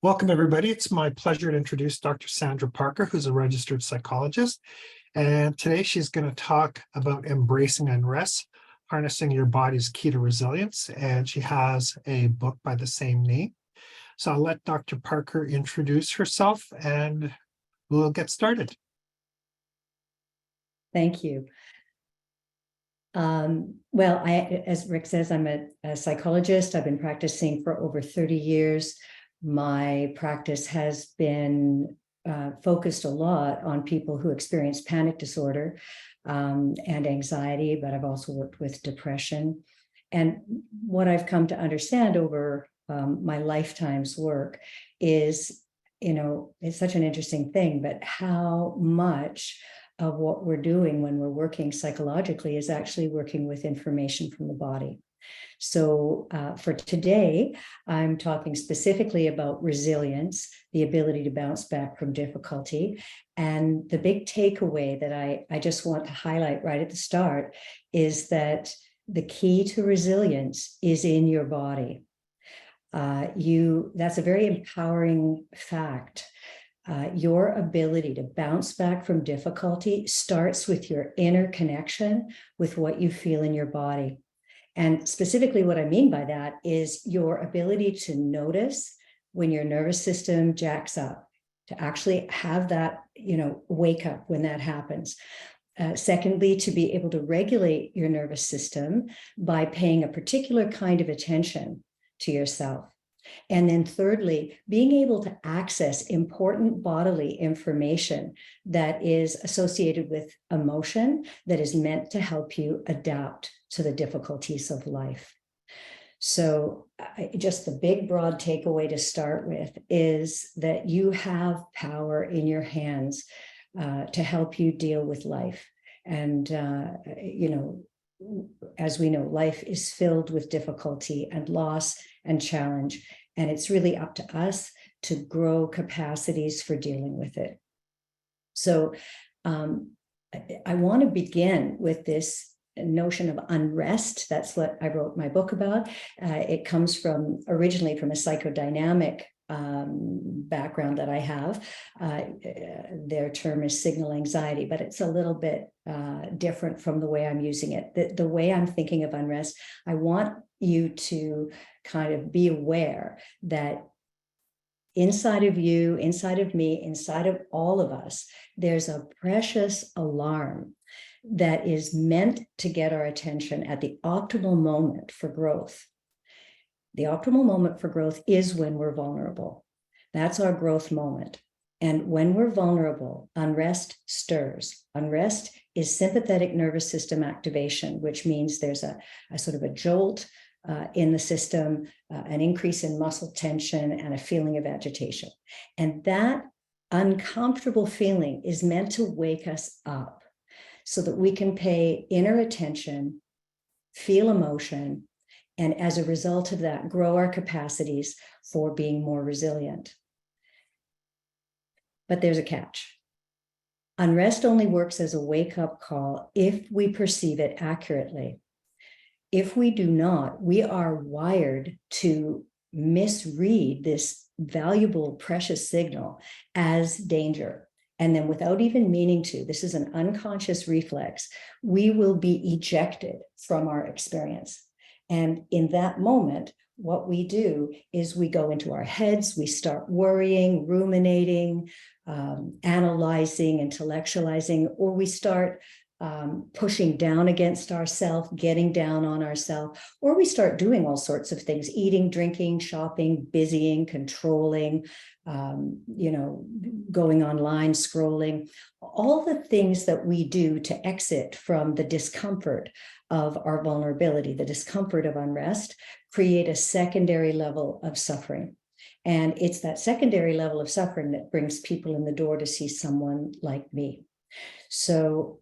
Welcome, everybody. It's my pleasure to introduce Dr. Sandra Parker, who's a registered psychologist. And today she's going to talk about embracing unrest, harnessing your body's key to resilience. And she has a book by the same name. So I'll let Dr. Parker introduce herself and we'll get started. Thank you. As Rick says, I'm a psychologist. I've been practicing for over 30 years. My practice has been focused a lot on people who experience panic disorder and anxiety, but I've also worked with depression. And what I've come to understand over my lifetime's work is, it's such an interesting thing, but how much of what we're doing when we're working psychologically is actually working with information from the body. So for today, I'm talking specifically about resilience, the ability to bounce back from difficulty. And the big takeaway that I just want to highlight right at the start is that the key to resilience is in your body. That's a very empowering fact. Your ability to bounce back from difficulty starts with your inner connection with what you feel in your body. And specifically what I mean by that is your ability to notice when your nervous system jacks up, to actually have that, wake up when that happens. Secondly, to be able to regulate your nervous system by paying a particular kind of attention to yourself. And then thirdly, being able to access important bodily information that is associated with emotion that is meant to help you adapt to the difficulties of life. So just the big, broad takeaway to start with is that you have power in your hands to help you deal with life. And, as we know, life is filled with difficulty and loss and challenge. And it's really up to us to grow capacities for dealing with it. So I want to begin with this notion of unrest. That's what I wrote my book about. It comes originally from a psychodynamic background that I have. Their term is signal anxiety, but it's a little bit different from the way I'm using it. The way I'm thinking of unrest, I want you to kind of be aware that inside of you, inside of me, inside of all of us, there's a precious alarm that is meant to get our attention at the optimal moment for growth. The optimal moment for growth is when we're vulnerable. That's our growth moment. And when we're vulnerable, unrest stirs. Unrest is sympathetic nervous system activation, which means there's a sort of a jolt in the system, an increase in muscle tension, and a feeling of agitation. And that uncomfortable feeling is meant to wake us up so that we can pay inner attention, feel emotion, and as a result of that, grow our capacities for being more resilient. But there's a catch. Unrest only works as a wake-up call if we perceive it accurately. If we do not, we are wired to misread this valuable, precious signal as danger. And then without even meaning to, this is an unconscious reflex, we will be ejected from our experience. And in that moment, what we do is we go into our heads, we start worrying, ruminating, analyzing, intellectualizing, or we start pushing down against ourselves, getting down on ourselves, or we start doing all sorts of things, eating, drinking, shopping, busying, controlling, going online, scrolling, all the things that we do to exit from the discomfort of our vulnerability, the discomfort of unrest, create a secondary level of suffering. And it's that secondary level of suffering that brings people in the door to see someone like me. So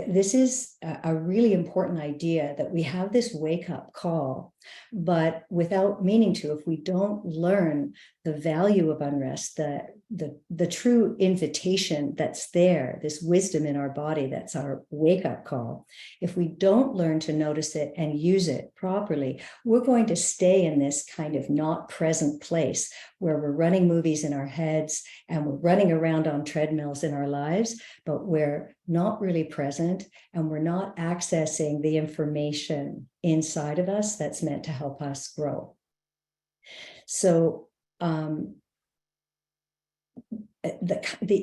this is a really important idea that we have this wake-up call But without meaning to, if we don't learn the value of unrest, the true invitation that's there, this wisdom in our body, that's our wake-up call, if we don't learn to notice it and use it properly, we're going to stay in this kind of not present place where we're running movies in our heads and we're running around on treadmills in our lives, but we're not really present and we're not accessing the information inside of us that's meant to help us grow. So the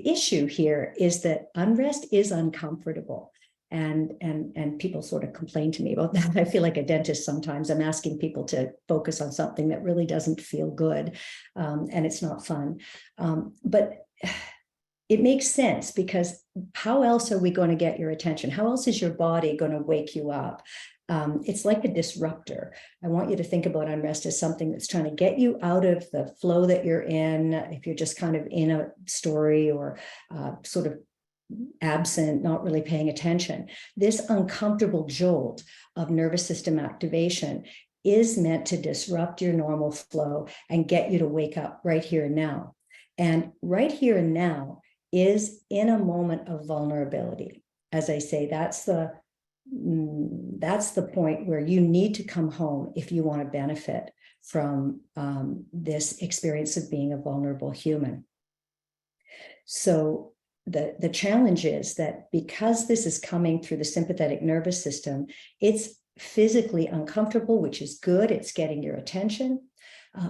issue here is that unrest is uncomfortable. And people sort of complain to me about that. I feel like a dentist sometimes. I'm asking people to focus on something that really doesn't feel good, and it's not fun. But it makes sense, because how else are we going to get your attention? How else is your body going to wake you up? It's like a disruptor. I want you to think about unrest as something that's trying to get you out of the flow that you're in. If you're just kind of in a story or sort of absent, not really paying attention, this uncomfortable jolt of nervous system activation is meant to disrupt your normal flow and get you to wake up right here and now. And right here and now is in a moment of vulnerability. As I say, that's the point where you need to come home if you want to benefit from this experience of being a vulnerable human. So the challenge is that because this is coming through the sympathetic nervous system, it's physically uncomfortable, which is good. It's getting your attention.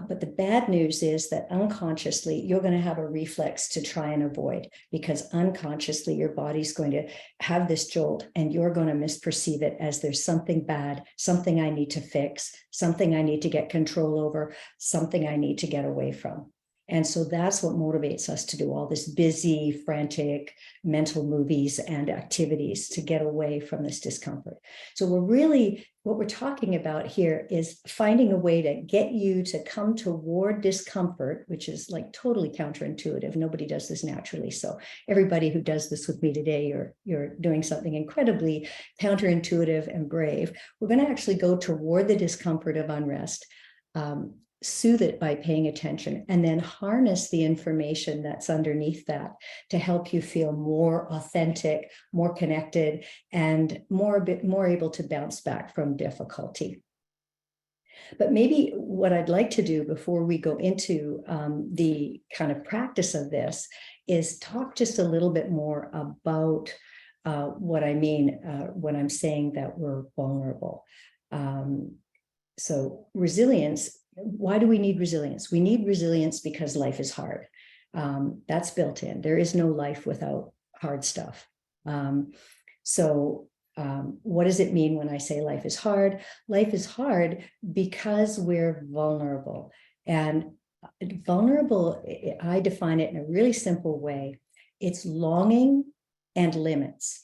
But the bad news is that unconsciously, you're going to have a reflex to try and avoid, because unconsciously, your body's going to have this jolt and you're going to misperceive it as there's something bad, something I need to fix, something I need to get control over, something I need to get away from. And so that's what motivates us to do all this busy, frantic mental movies and activities to get away from this discomfort. So what we're talking about here is finding a way to get you to come toward discomfort, which is like totally counterintuitive. Nobody does this naturally. So everybody who does this with me today, you're doing something incredibly counterintuitive and brave. We're going to actually go toward the discomfort of unrest. Soothe it by paying attention, and then harness the information that's underneath that to help you feel more authentic, more connected, and a bit more able to bounce back from difficulty. But maybe what I'd like to do before we go into the kind of practice of this is talk just a little bit more about what I mean when I'm saying that we're vulnerable. So resilience. Why do we need resilience? We need resilience because life is hard. That's built in. There is no life without hard stuff. What does it mean when I say life is hard? Life is hard because we're vulnerable. And vulnerable, I define it in a really simple way. It's longing and limits.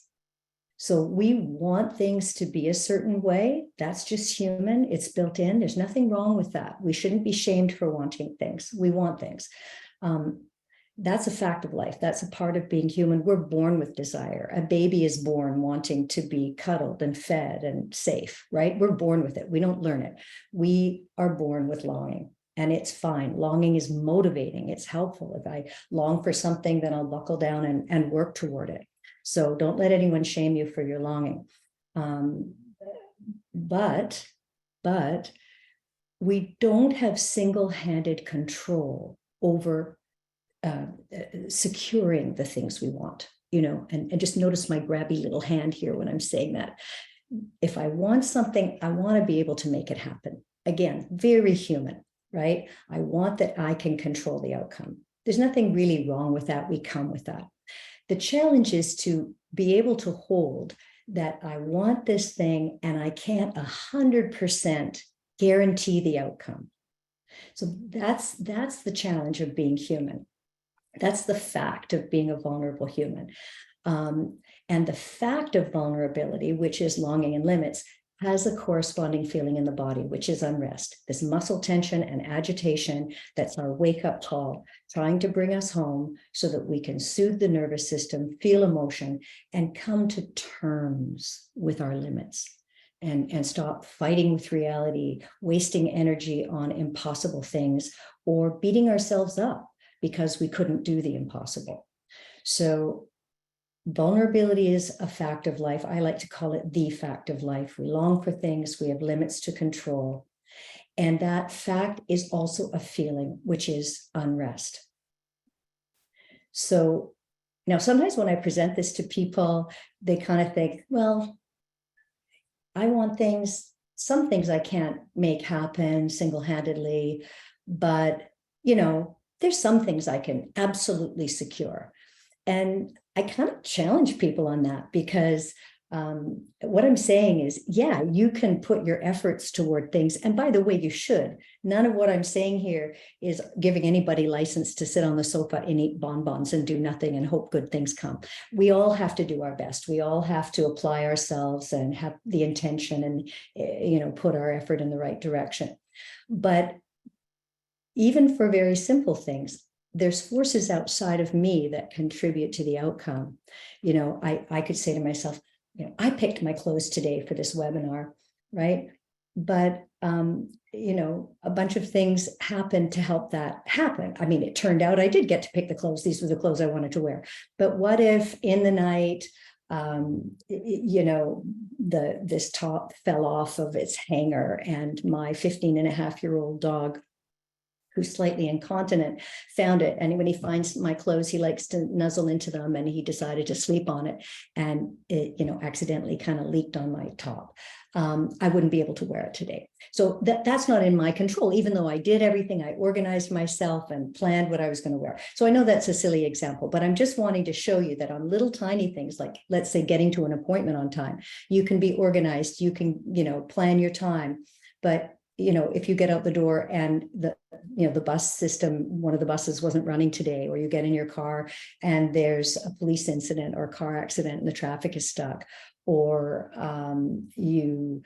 So we want things to be a certain way. That's just human. It's built in. There's nothing wrong with that. We shouldn't be shamed for wanting things. We want things. That's a fact of life. That's a part of being human. We're born with desire. A baby is born wanting to be cuddled and fed and safe, right? We're born with it. We don't learn it. We are born with longing. And it's fine. Longing is motivating. It's helpful. If I long for something, then I'll buckle down and work toward it. So don't let anyone shame you for your longing. But we don't have single-handed control over securing the things we want, and just notice my grabby little hand here when I'm saying that. If I want something, I want to be able to make it happen. Again, very human, right? I want that I can control the outcome. There's nothing really wrong with that. We come with that. The challenge is to be able to hold that I want this thing and I can't 100% guarantee the outcome. So that's the challenge of being human. That's the fact of being a vulnerable human. And the fact of vulnerability, which is longing and limits, has a corresponding feeling in the body, which is unrest, this muscle tension and agitation. That's our wake-up call, trying to bring us home so that we can soothe the nervous system, feel emotion, and come to terms with our limits. and stop fighting with reality, wasting energy on impossible things, or beating ourselves up because we couldn't do the impossible. So vulnerability is a fact of life. I like to call it the fact of life. We long for things, we have limits to control. And that fact is also a feeling, which is unrest. So now sometimes when I present this to people, they kind of think, well, I want things, some things I can't make happen single-handedly, but, there's some things I can absolutely secure. And I kind of challenge people on that because what I'm saying is, yeah, you can put your efforts toward things. And by the way, you should. None of what I'm saying here is giving anybody license to sit on the sofa and eat bonbons and do nothing and hope good things come. We all have to do our best. We all have to apply ourselves and have the intention and, put our effort in the right direction. But even for very simple things, there's forces outside of me that contribute to the outcome. I could say to myself, I picked my clothes today for this webinar, right? But, a bunch of things happened to help that happen. I mean, it turned out I did get to pick the clothes. These were the clothes I wanted to wear. But what if in the night, this top fell off of its hanger and my 15-and-a-half-year-old dog, who's slightly incontinent, found it. And when he finds my clothes, he likes to nuzzle into them, and he decided to sleep on it. And it, accidentally kind of leaked on my top. I wouldn't be able to wear it today. So that's not in my control, even though I did everything. I organized myself and planned what I was going to wear. So I know that's a silly example, but I'm just wanting to show you that on little tiny things, like let's say getting to an appointment on time, you can be organized, you can, plan your time. But if you get out the door and the bus system, one of the buses wasn't running today, or you get in your car and there's a police incident or a car accident and the traffic is stuck, or you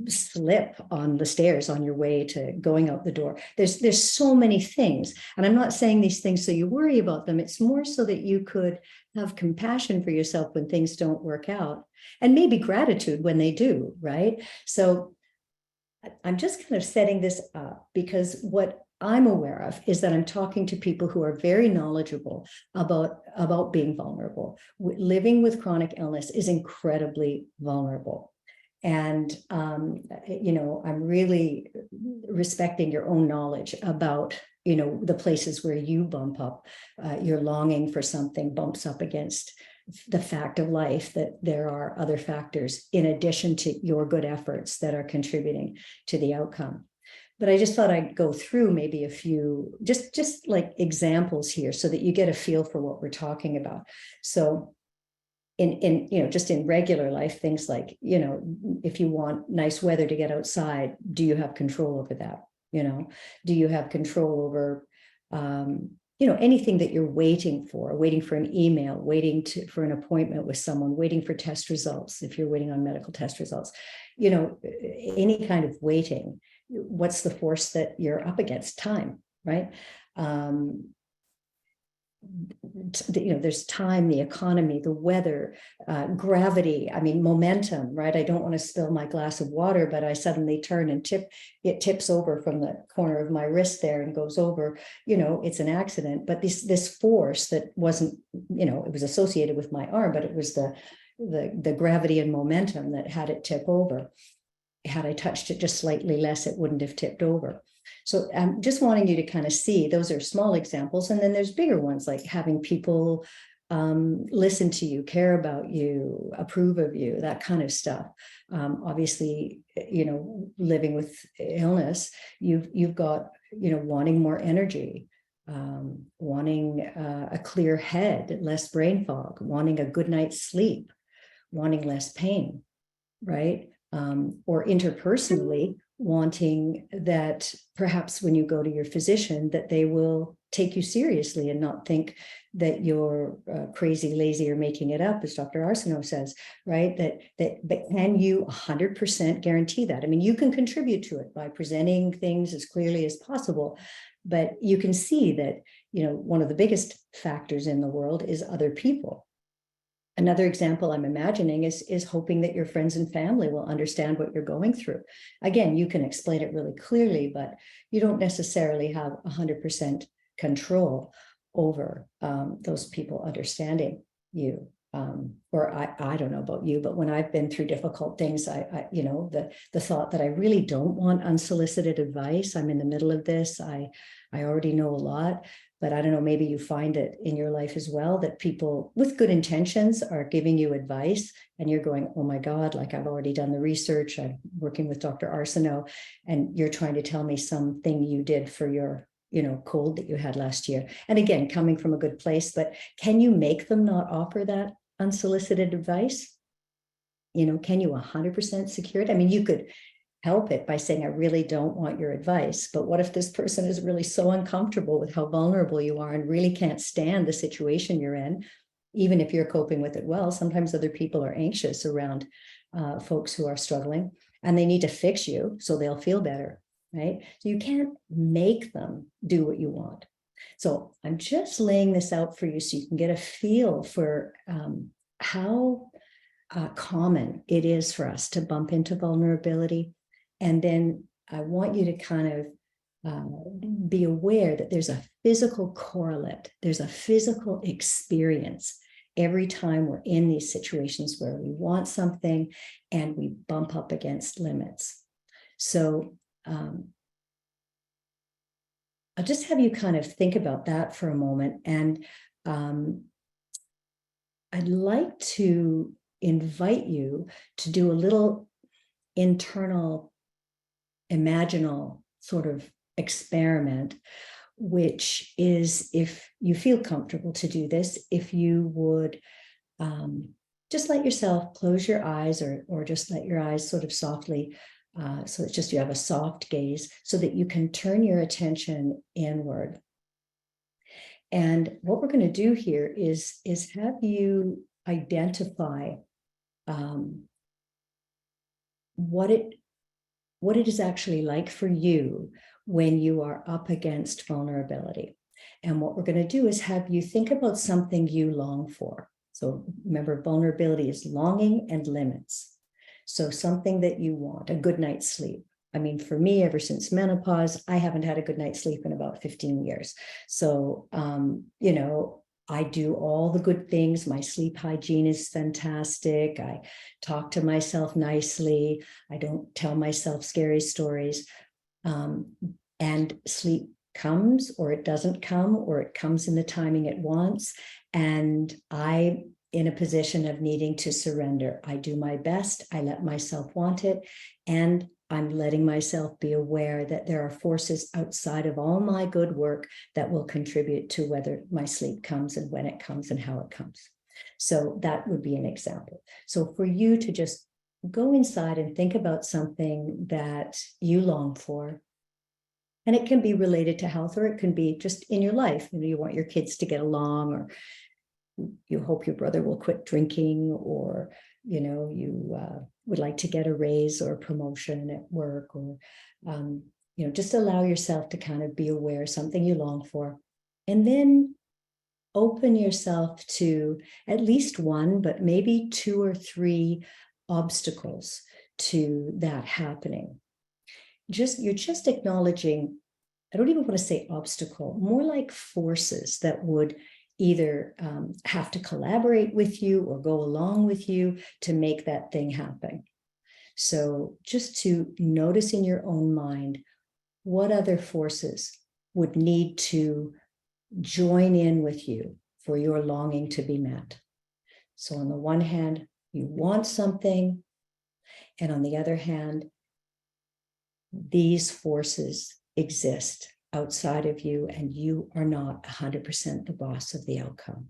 slip on the stairs on your way to going out the door. There's so many things. And I'm not saying these things so you worry about them. It's more so that you could have compassion for yourself when things don't work out, and maybe gratitude when they do, right? So I'm just kind of setting this up because what I'm aware of is that I'm talking to people who are very knowledgeable about being vulnerable. Living with chronic illness is incredibly vulnerable. And, I'm really respecting your own knowledge about, the places where you bump up, your longing for something bumps up against the fact of life, that there are other factors in addition to your good efforts that are contributing to the outcome. But I just thought I'd go through maybe a few, just like examples here so that you get a feel for what we're talking about. So just in regular life, things like, if you want nice weather to get outside, do you have control over that? Do you have control over, anything that you're waiting for an email, for an appointment with someone, waiting for test results, if you're waiting on medical test results, any kind of waiting, what's the force that you're up against? Time, right? There's time, the economy, the weather, gravity, momentum, right? I don't want to spill my glass of water, but I suddenly turn and it tips over from the corner of my wrist there and goes over, it's an accident. But this force that wasn't, it was associated with my arm, but it was the gravity and momentum that had it tip over. Had I touched it just slightly less, it wouldn't have tipped over. So I'm just wanting you to kind of see, those are small examples. And then there's bigger ones, like having people listen to you, care about you, approve of you, that kind of stuff. Obviously, living with illness, you've got, wanting more energy, wanting a clear head, less brain fog, wanting a good night's sleep, wanting less pain, right? Or interpersonally, wanting that perhaps when you go to your physician, that they will take you seriously and not think that you're crazy, lazy, or making it up, as Dr. Arsenault says, right? But can you 100% guarantee that? You can contribute to it by presenting things as clearly as possible, but you can see that, one of the biggest factors in the world is other people. Another example I'm imagining is hoping that your friends and family will understand what you're going through. Again, you can explain it really clearly, but you don't necessarily have 100% control over those people understanding you. Or I don't know about you, but when I've been through difficult things, the thought that I really don't want unsolicited advice. I'm in the middle of this. I already know a lot. But I don't know, maybe you find it in your life as well that people with good intentions are giving you advice and you're going, oh my God, like I've already done the research. I'm working with Dr. Arsenault and you're trying to tell me something you did for your, cold that you had last year. And again, coming from a good place, but can you make them not offer that unsolicited advice? Can you 100% secure it? I mean, you could help it by saying, I really don't want your advice. But what if this person is really so uncomfortable with how vulnerable you are and really can't stand the situation you're in, even if you're coping with it well? Sometimes other people are anxious around folks who are struggling and they need to fix you so they'll feel better, right? So you can't make them do what you want. So I'm just laying this out for you so you can get a feel for how common it is for us to bump into vulnerability. And then I want you to kind of be aware that there's a physical correlate, there's a physical experience every time we're in these situations where we want something and we bump up against limits. So I'll just have you kind of think about that for a moment. And I'd like to invite you to do a little internal imaginal sort of experiment, which is, if you feel comfortable to do this, if you would just let yourself close your eyes or just let your eyes sort of softly, so it's just you have a soft gaze so that you can turn your attention inward. And what we're going to do here is have you identify what it is actually like for you when you are up against vulnerability. And what we're going to do is have you think about something you long for. So remember, vulnerability is longing and limits. So something that you want, a good night's sleep. I mean, for me, ever since menopause, I haven't had a good night's sleep in about 15 years. So, I do all the good things. My sleep hygiene is fantastic. I talk to myself nicely. I don't tell myself scary stories. And sleep comes or it doesn't come, or it comes in the timing it wants. And I'm in a position of needing to surrender. I do my best. I let myself want it. And I'm letting myself be aware that there are forces outside of all my good work that will contribute to whether my sleep comes and when it comes and how it comes. So that would be an example. So for you to just go inside and think about something that you long for, and it can be related to health, or it can be just in your life. You want your kids to get along, or you hope your brother will quit drinking, or you would like to get a raise or a promotion at work, or just allow yourself to kind of be aware of something you long for, and then open yourself to at least one, but maybe 2 or 3 obstacles to that happening. You're just acknowledging, I don't even want to say obstacle, more like forces that would either have to collaborate with you or go along with you to make that thing happen. So just to notice in your own mind, what other forces would need to join in with you for your longing to be met. So on the one hand, you want something, and on the other hand, these forces exist outside of you, and you are not 100% the boss of the outcome.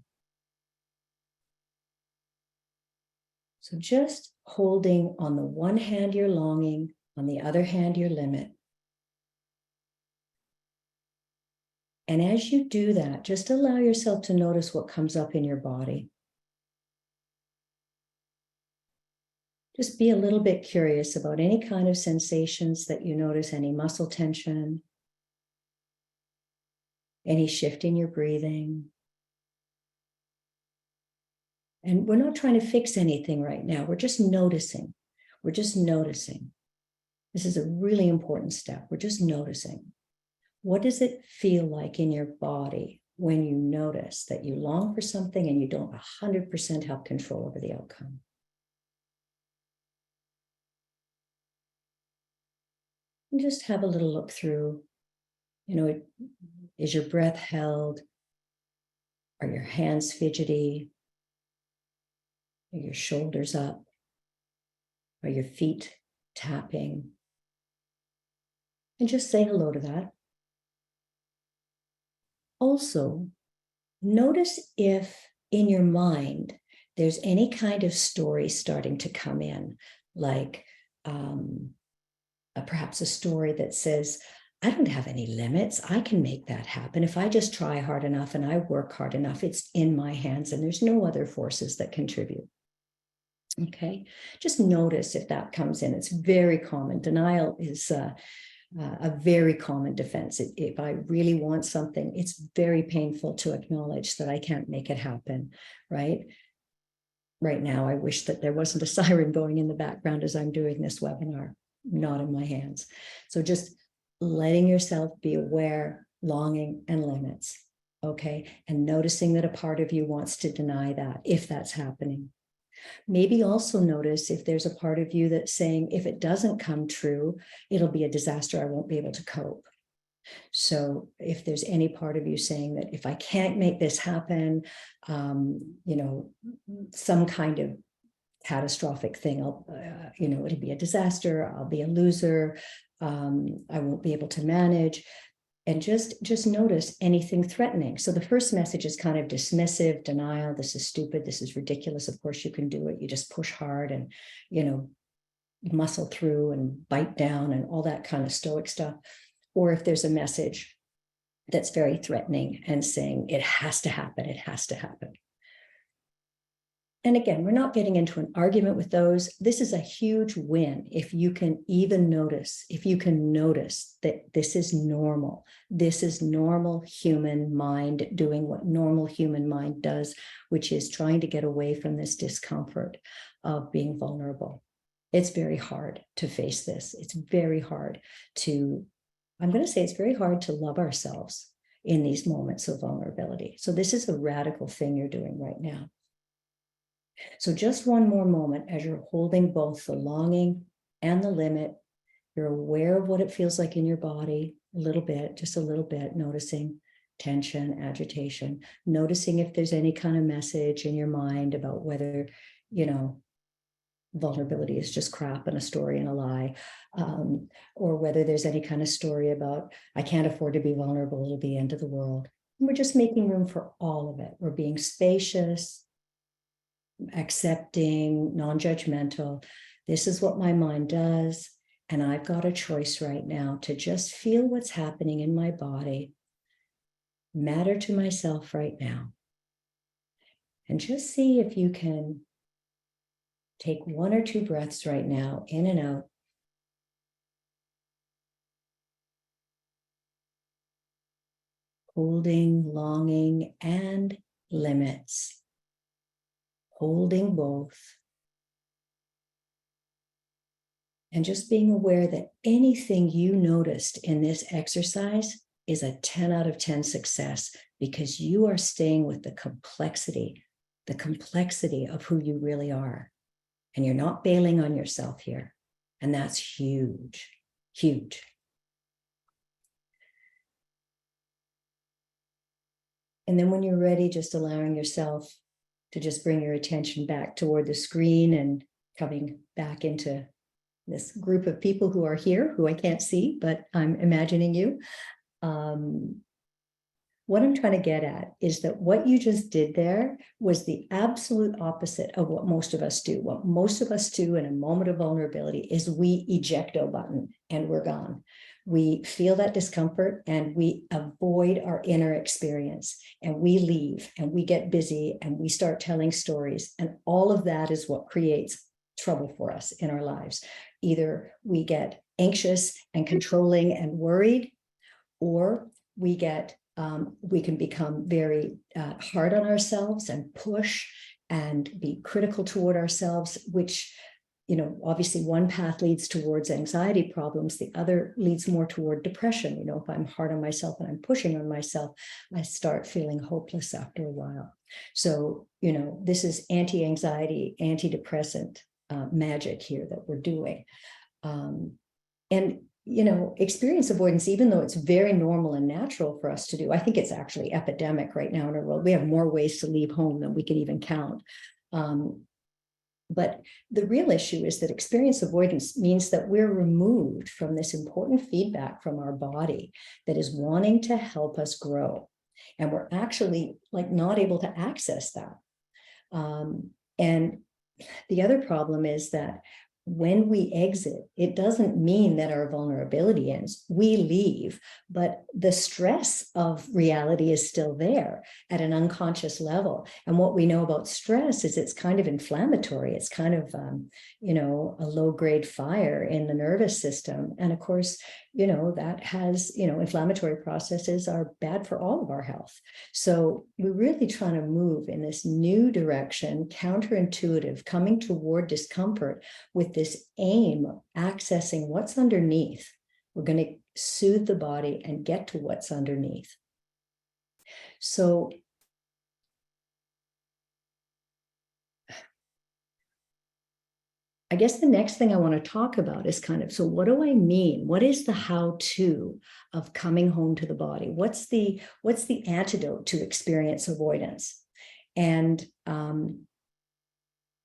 So just holding on the one hand your longing, on the other hand your limit. And as you do that, just allow yourself to notice what comes up in your body. Just be a little bit curious about any kind of sensations that you notice, any muscle tension, any shift in your breathing. And we're not trying to fix anything right now. We're just noticing. We're just noticing. This is a really important step. We're just noticing. What does it feel like in your body when you notice that you long for something and you don't 100% have control over the outcome? And just have a little look through. Is your breath held? Are your hands fidgety? Are your shoulders up? Are your feet tapping? And just say hello to that. Also, notice if in your mind there's any kind of story starting to come in, like perhaps a story that says, I don't have any limits. I can make that happen. If I just try hard enough and I work hard enough, it's in my hands and there's no other forces that contribute. Okay, just notice if that comes in. It's very common. Denial is a very common defense. If I really want something, it's very painful to acknowledge that I can't make it happen, right? Right now, I wish that there wasn't a siren going in the background as I'm doing this webinar, not in my hands. So just letting yourself be aware, longing, and limits, okay? And noticing that a part of you wants to deny that, if that's happening. Maybe also notice if there's a part of you that's saying, if it doesn't come true, it'll be a disaster. I won't be able to cope. So if there's any part of you saying that if I can't make this happen, some kind of catastrophic thing, it'll be a disaster, I'll be a loser, I won't be able to manage. And just notice anything threatening. So the first message is kind of dismissive, denial. This is stupid. This is ridiculous. Of course you can do it. You just push hard and, muscle through and bite down and all that kind of stoic stuff. Or if there's a message that's very threatening and saying, it has to happen. It has to happen. And again, we're not getting into an argument with those. This is a huge win if you can even notice, that this is normal. This is normal human mind doing what normal human mind does, which is trying to get away from this discomfort of being vulnerable. It's very hard to face this. It's very hard to, I'm going to say it's very hard to love ourselves in these moments of vulnerability. So this is a radical thing you're doing right now. So just one more moment as you're holding both the longing and the limit. You're aware of what it feels like in your body, a little bit, just a little bit, noticing tension, agitation, noticing if there's any kind of message in your mind about whether, vulnerability is just crap and a story and a lie, or whether there's any kind of story about, I can't afford to be vulnerable, it'll be the end of the world. And we're just making room for all of it. We're being spacious, accepting, non-judgmental. This is what my mind does. And I've got a choice right now to just feel what's happening in my body, matter to myself right now. And just see if you can take 1 or 2 breaths right now, in and out. Holding, longing, and limits. Holding both. And just being aware that anything you noticed in this exercise is a 10 out of 10 success, because you are staying with the complexity of who you really are. And you're not bailing on yourself here. And that's huge, huge. And then when you're ready, just allowing yourself to just bring your attention back toward the screen and coming back into this group of people who are here, who I can't see, but I'm imagining you. What I'm trying to get at is that what you just did there was the absolute opposite of what most of us do. What most of us do in a moment of vulnerability is we ejecto button and we're gone. We feel that discomfort and we avoid our inner experience, and we leave and we get busy and we start telling stories. And all of that is what creates trouble for us in our lives. Either we get anxious and controlling and worried, or we can become very hard on ourselves and push and be critical toward ourselves, which, obviously one path leads towards anxiety problems. The other leads more toward depression. If I'm hard on myself and I'm pushing on myself, I start feeling hopeless after a while. So, this is anti-anxiety, antidepressant magic here that we're doing. And experience avoidance, even though it's very normal and natural for us to do, I think it's actually epidemic right now in our world. We have more ways to leave home than we can even count. But the real issue is that experience avoidance means that we're removed from this important feedback from our body that is wanting to help us grow. And we're actually not able to access that. And the other problem is that when we exit, it doesn't mean that our vulnerability ends. We leave, but the stress of reality is still there at an unconscious level. And what we know about stress is it's kind of inflammatory. It's kind of, a low-grade fire in the nervous system. And of course, that has, inflammatory processes are bad for all of our health. So we're really trying to move in this new direction, counterintuitive, coming toward discomfort with this aim of accessing what's underneath. We're going to soothe the body and get to what's underneath. So I guess the next thing I want to talk about is so what do I mean? What is the how-to of coming home to the body? What's the antidote to experience avoidance? And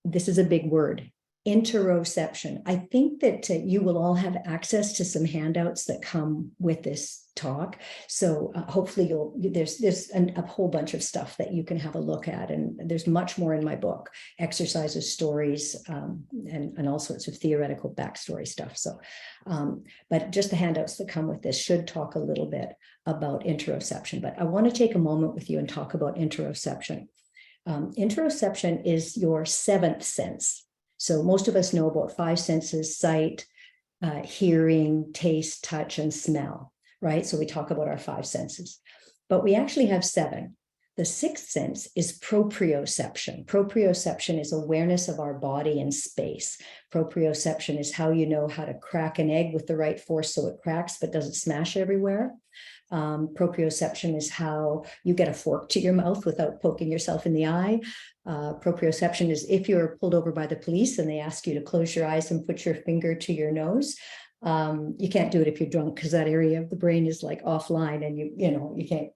this is a big word, interoception. I think that you will all have access to some handouts that come with this talk. So hopefully there's a whole bunch of stuff that you can have a look at. And there's much more in my book, exercises, stories, and all sorts of theoretical backstory stuff. So, but just the handouts that come with this should talk a little bit about interoception. But I want to take a moment with you and talk about interoception. Interoception is your seventh sense. So most of us know about five senses: sight, hearing, taste, touch, and smell, right? So we talk about our five senses, but we actually have seven. The sixth sense is proprioception. Proprioception is awareness of our body in space. Proprioception is how you know how to crack an egg with the right force so it cracks but doesn't smash everywhere. Proprioception is how you get a fork to your mouth without poking yourself in the eye. Proprioception is if you're pulled over by the police and they ask you to close your eyes and put your finger to your nose. You can't do it if you're drunk because that area of the brain is offline and you can't,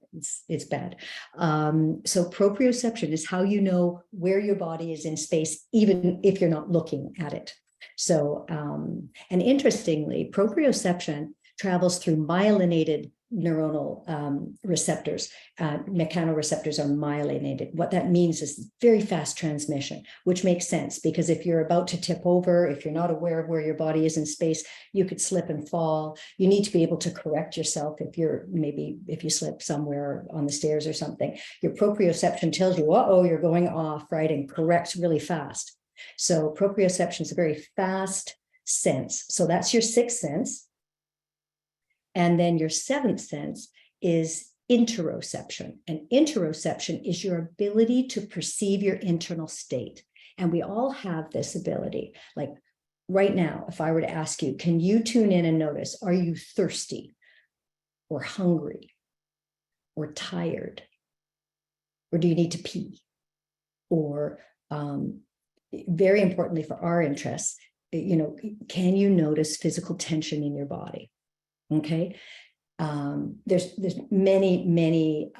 it's bad. So proprioception is how you know where your body is in space, even if you're not looking at it. So, and interestingly, proprioception travels through myelinated neuronal receptors. Mechanoreceptors are myelinated. What that means is very fast transmission, which makes sense because if you're about to tip over, if you're not aware of where your body is in space, you could slip and fall. You need to be able to correct yourself if you slip somewhere on the stairs or something. Your proprioception tells you, uh-oh, you're going off, right, and corrects really fast. So proprioception is a very fast sense. So that's your sixth sense. And then your seventh sense is interoception. And interoception is your ability to perceive your internal state. And we all have this ability. Like right now, if I were to ask you, can you tune in and notice, are you thirsty or hungry or tired? Or do you need to pee? Or very importantly for our interests, can you notice physical tension in your body? Okay. There's many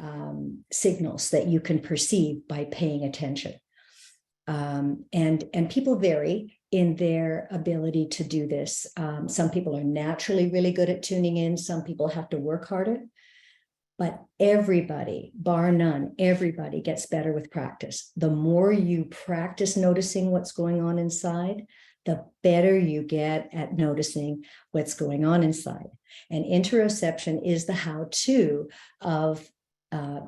signals that you can perceive by paying attention. And people vary in their ability to do this. Some people are naturally really good at tuning in. Some people have to work harder. But everybody, bar none, everybody gets better with practice. The more you practice noticing what's going on inside, the better you get at noticing what's going on inside. And interoception is the how-to of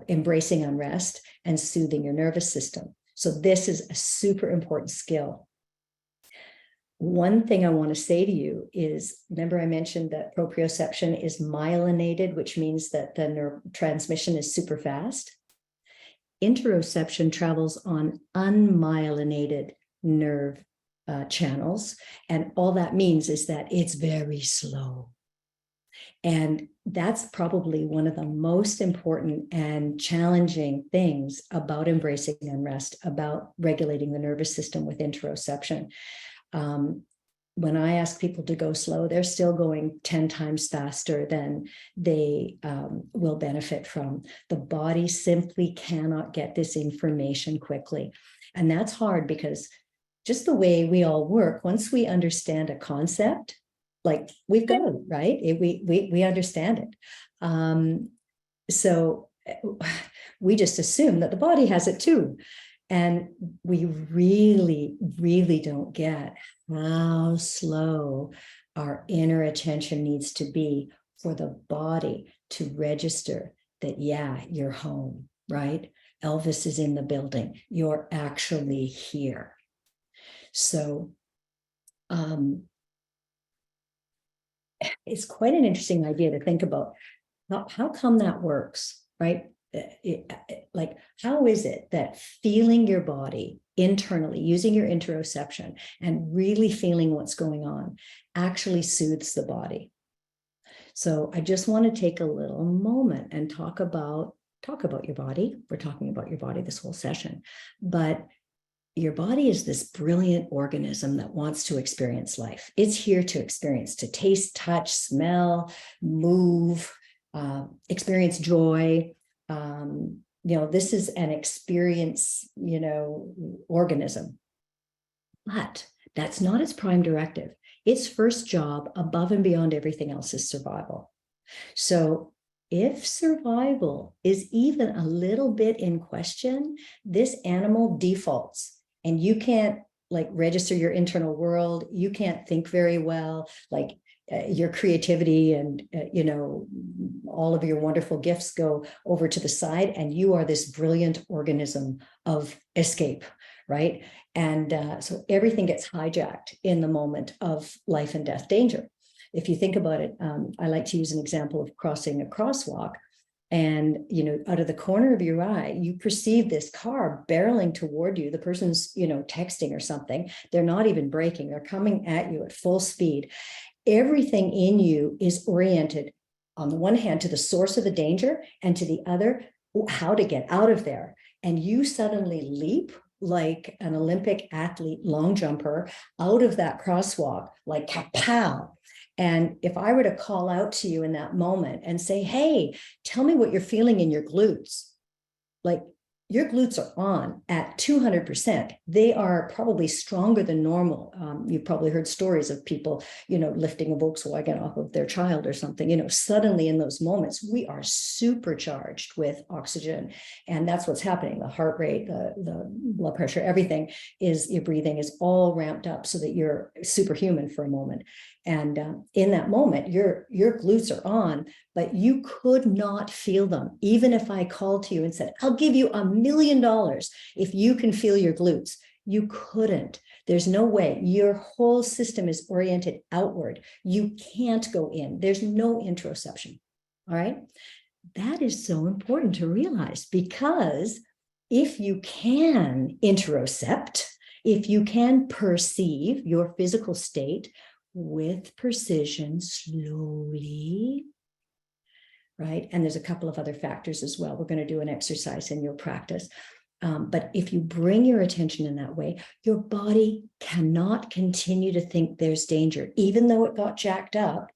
embracing unrest and soothing your nervous system. So this is a super important skill. One thing I want to say to you is, remember I mentioned that proprioception is myelinated, which means that the transmission is super fast. interoception travels on unmyelinated nerve channels. And all that means is that it's very slow. And that's probably one of the most important and challenging things about embracing unrest, about regulating the nervous system with interoception. When I ask people to go slow, they're still going 10 times faster than they will benefit from. The body simply cannot get this information quickly. And that's hard because just the way we all work, once we understand a concept, like we've got it, right? We understand it. So we just assume that the body has it too. And we really, really don't get how slow our inner attention needs to be for the body to register that, yeah, you're home, right? Elvis is in the building. You're actually here. So it's quite an interesting idea to think about. How come that works, right? Like, how is it that feeling your body internally, using your interoception and really feeling what's going on actually soothes the body? So I just want to take a little moment and talk about your body. We're talking about your body this whole session, but your body is this brilliant organism that wants to experience life. It's here to experience, to taste, touch, smell, move, experience joy. This is an experience, organism. But that's not its prime directive. Its first job, above and beyond everything else, is survival. So if survival is even a little bit in question, this animal defaults. And you can't register your internal world. You can't think very well, your creativity and, all of your wonderful gifts go over to the side, and you are this brilliant organism of escape, right? And so everything gets hijacked in the moment of life and death danger. If you think about it, I like to use an example of crossing a crosswalk. And, out of the corner of your eye, you perceive this car barreling toward you. The person's, texting or something. They're not even braking. They're coming at you at full speed. Everything in you is oriented, on the one hand, to the source of the danger, and to the other, how to get out of there. And you suddenly leap like an Olympic athlete, long jumper, out of that crosswalk, like kapow. And if I were to call out to you in that moment and say, hey, tell me what you're feeling in your glutes, your glutes are on at 200%. They are probably stronger than normal. You've probably heard stories of people, lifting a Volkswagen off of their child or something. Suddenly in those moments, we are supercharged with oxygen. And that's what's happening. The heart rate, the blood pressure, everything is, your breathing is all ramped up so that you're superhuman for a moment. And in that moment, your glutes are on, but you could not feel them. Even if I called to you and said, I'll give you $1 million if you can feel your glutes, you couldn't. There's no way. Your whole system is oriented outward. You can't go in. There's no interoception. All right. That is so important to realize, because if you can interocept, if you can perceive your physical state with precision, slowly, right? And there's a couple of other factors as well. We're going to do an exercise in your practice. But if you bring your attention in that way, your body cannot continue to think there's danger. Even though it got jacked up,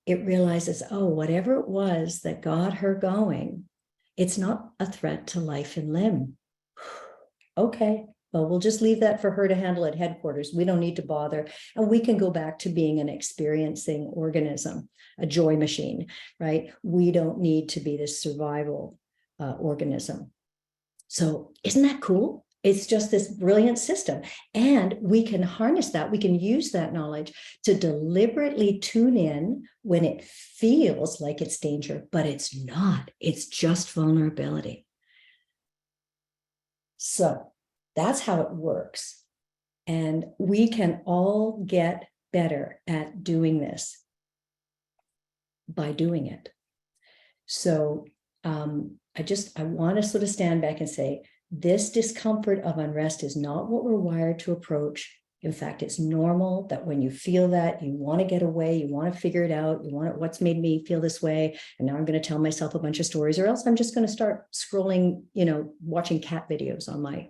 it realizes, oh, whatever it was that got her going, it's not a threat to life and limb. Okay. Well, we'll just leave that for her to handle at headquarters. We don't need to bother. And we can go back to being an experiencing organism, a joy machine, right? We don't need to be this survival organism. So isn't that cool? It's just this brilliant system. And we can harness that. We can use that knowledge to deliberately tune in when it feels like it's danger, but it's not. It's just vulnerability. So that's how it works. And we can all get better at doing this by doing it. So I want to sort of stand back and say, this discomfort of unrest is not what we're wired to approach. In fact, it's normal that when you feel that, you want to get away, you want to figure it out, you want to, what's made me feel this way, and now I'm going to tell myself a bunch of stories, or else I'm just going to start scrolling, watching cat videos on my,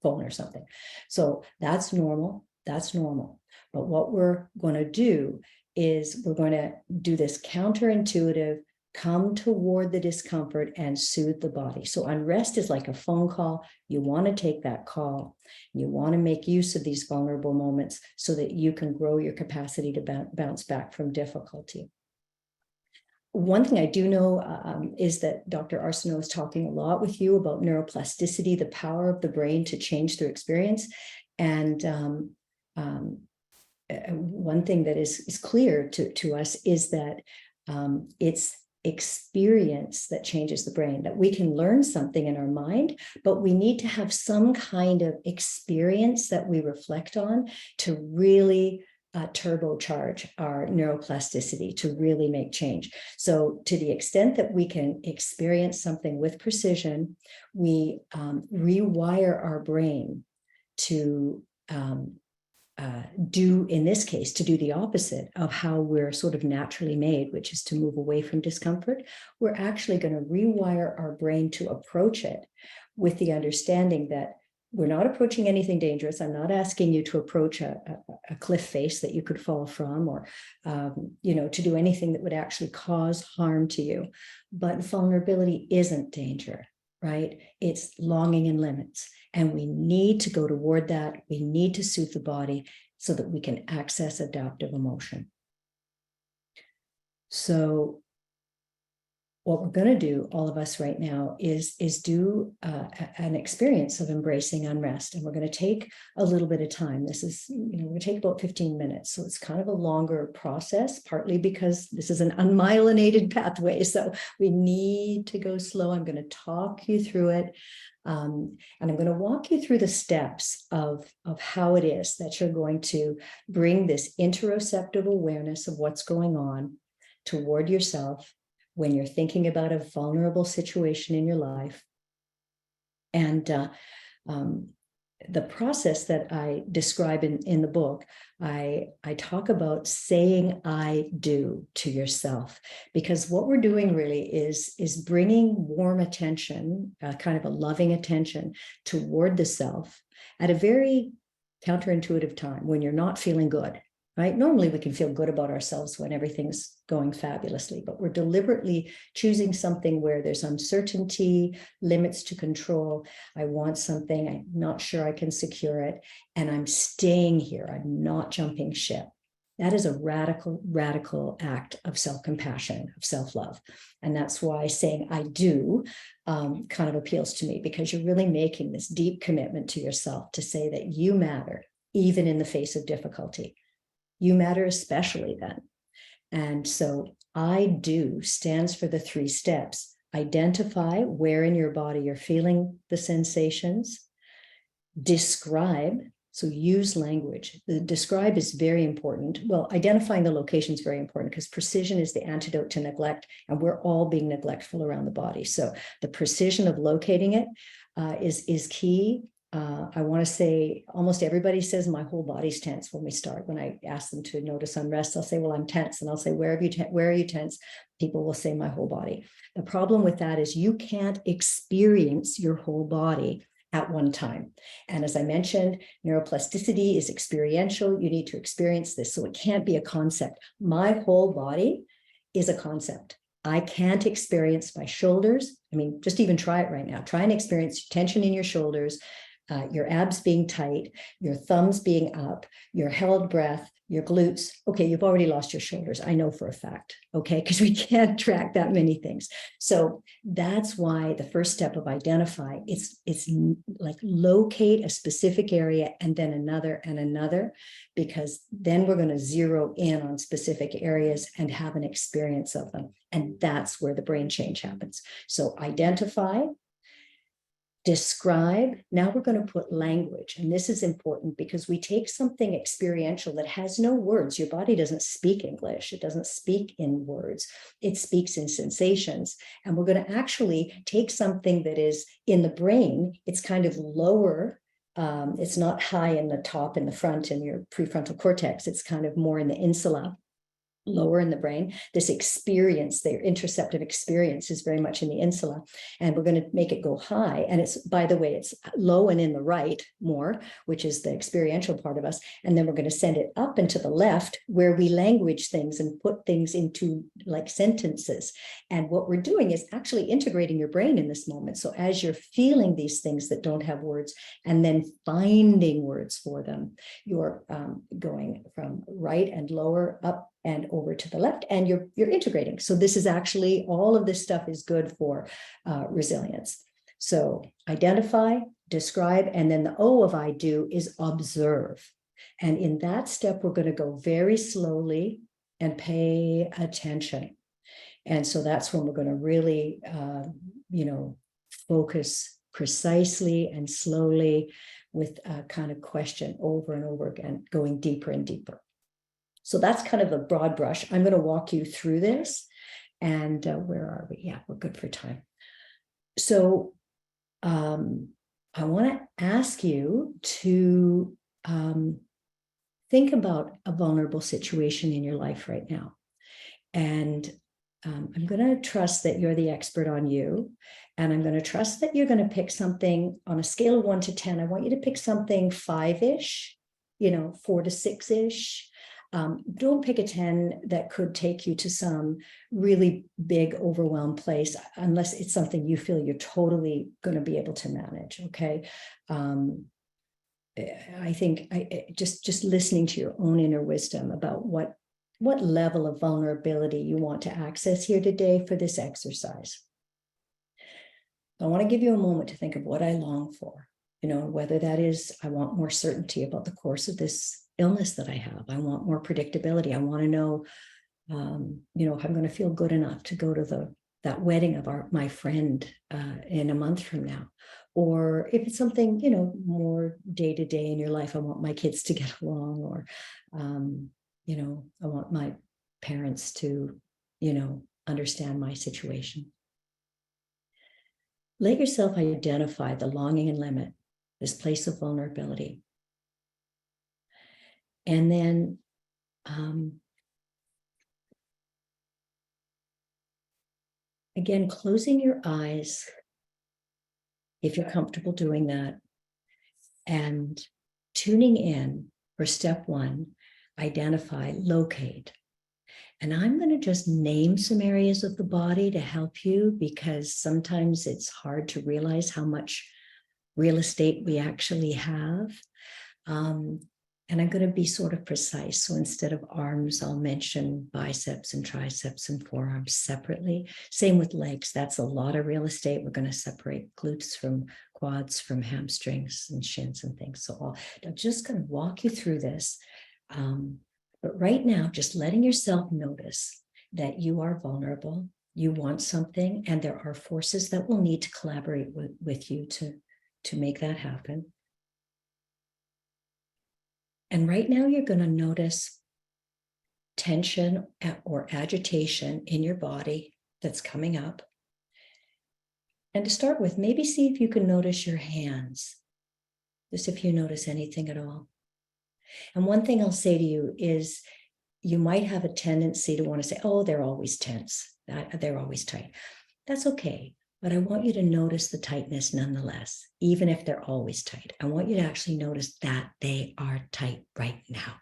phone or something. So that's normal. That's normal. But what we're going to do is we're going to do this counterintuitive, come toward the discomfort and soothe the body. So unrest is like a phone call. You want to take that call. You want to make use of these vulnerable moments so that you can grow your capacity to bounce back from difficulty. One thing I do know is that Dr. Arsenault is talking a lot with you about neuroplasticity, the power of the brain to change through experience. And one thing that is clear to us is that it's experience that changes the brain, that we can learn something in our mind, but we need to have some kind of experience that we reflect on to really turbocharge our neuroplasticity, to really make change. So to the extent that we can experience something with precision, we rewire our brain to do, in this case, to do the opposite of how we're sort of naturally made, which is to move away from discomfort. We're actually going to rewire our brain to approach it with the understanding that we're not approaching anything dangerous. I'm not asking you to approach a cliff face that you could fall from, or, to do anything that would actually cause harm to you. But vulnerability isn't danger, right? It's longing and limits. And we need to go toward that. We need to soothe the body so that we can access adaptive emotion. So what we're going to do, all of us right now, is do an experience of embracing unrest. And we're going to take a little bit of time. This is, we're going to take about 15 minutes. So it's kind of a longer process, partly because this is an unmyelinated pathway. So we need to go slow. I'm going to talk you through it. And I'm going to walk you through the steps of how it is that you're going to bring this interoceptive awareness of what's going on toward yourself when you're thinking about a vulnerable situation in your life. And the process that I describe in the book, I talk about saying I do to yourself, because what we're doing really is bringing warm attention, kind of a loving attention toward the self at a very counterintuitive time when you're not feeling good. Right? Normally, we can feel good about ourselves when everything's going fabulously, but we're deliberately choosing something where there's uncertainty, limits to control. I want something, I'm not sure I can secure it, and I'm staying here. I'm not jumping ship. That is a radical, radical act of self-compassion, of self-love. And that's why saying I do kind of appeals to me, because you're really making this deep commitment to yourself to say that you matter, even in the face of difficulty. You matter especially then. And so I do stands for the 3 steps. Identify where in your body you're feeling the sensations. Describe, so use language. The describe is very important. Well, identifying the location is very important because precision is the antidote to neglect, and we're all being neglectful around the body. So the precision of locating it is key. I want to say almost everybody says my whole body's tense when we start. When I ask them to notice unrest, they'll say, well, I'm tense. And I'll say, where are you tense? People will say my whole body. The problem with that is you can't experience your whole body at one time. And as I mentioned, neuroplasticity is experiential. You need to experience this. So it can't be a concept. My whole body is a concept. I can't experience my shoulders. I mean, just even try it right now. Try and experience tension in your shoulders, your abs being tight, your thumbs being up, your held breath, your glutes. Okay, you've already lost your shoulders. I know for a fact, okay, because we can't track that many things. So that's why the first step of identify, it's like locate a specific area and then another and another, because then we're going to zero in on specific areas and have an experience of them. And that's where the brain change happens. So identify, Describe. Now we're going to put language. And this is important because we take something experiential that has no words. Your body doesn't speak English. It doesn't speak in words. It speaks in sensations. And we're going to actually take something that is in the brain. It's kind of lower. It's not high in the top, in the front, in your prefrontal cortex. It's kind of more in the insula, lower in the brain. This experience, their interoceptive experience, is very much in the insula, and we're going to make it go high. And it's, by the way, it's low and in the right more, which is the experiential part of us. And then we're going to send it up and to the left, where we language things and put things into like sentences. And what we're doing is actually integrating your brain in this moment. So as you're feeling these things that don't have words and then finding words for them, you're going from right and lower up and over to the left, and you're integrating. So this is actually, all of this stuff is good for resilience. So identify, describe, and then the O of I do is observe. And in that step, we're going to go very slowly and pay attention. And so that's when we're going to really, focus precisely and slowly with a kind of question over and over again, going deeper and deeper. So that's kind of a broad brush. I'm going to walk you through this. And where are we? Yeah, we're good for time. So I want to ask you to think about a vulnerable situation in your life right now. And I'm going to trust that you're the expert on you. And I'm going to trust that you're going to pick something on a scale of 1 to 10. I want you to pick something 5-ish, 4 to 6-ish. Don't pick a 10 that could take you to some really big, overwhelmed place, unless it's something you feel you're totally going to be able to manage. Okay. I think just listening to your own inner wisdom about what level of vulnerability you want to access here today for this exercise. I want to give you a moment to think of what I long for, whether that is, I want more certainty about the course of this illness that I have. I want more predictability. I want to know, if I'm going to feel good enough to go to that wedding of my friend in a month from now. Or if it's something, more day to day in your life, I want my kids to get along, or, I want my parents to, understand my situation. Let yourself identify the longing and limit, this place of vulnerability. And then again, closing your eyes, if you're comfortable doing that, and tuning in for step 1, identify, locate. And I'm going to just name some areas of the body to help you, because sometimes it's hard to realize how much real estate we actually have. And I'm going to be sort of precise. So instead of arms, I'll mention biceps and triceps and forearms separately. Same with legs. That's a lot of real estate. We're going to separate glutes from quads, from hamstrings and shins and things. So I'm just going to walk you through this. But right now, just letting yourself notice that you are vulnerable, you want something, and there are forces that will need to collaborate with you to make that happen. And right now, you're going to notice tension or agitation in your body that's coming up. And to start with, maybe see if you can notice your hands, just if you notice anything at all. And one thing I'll say to you is, you might have a tendency to want to say, oh, they're always tense, they're always tight. That's okay. But I want you to notice the tightness nonetheless, even if they're always tight. I want you to actually notice that they are tight right now,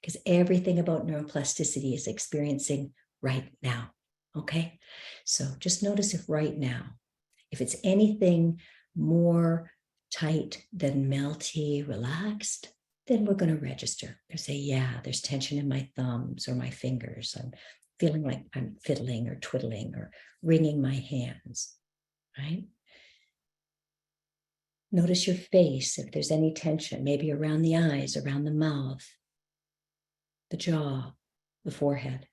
because everything about neuroplasticity is experiencing right now. Okay. So just notice if right now, if it's anything more tight than melty, relaxed, then we're going to register and say, yeah, there's tension in my thumbs or my fingers. I'm feeling like I'm fiddling or twiddling or wringing my hands, right? Notice your face, if there's any tension, maybe around the eyes, around the mouth, the jaw, the forehead.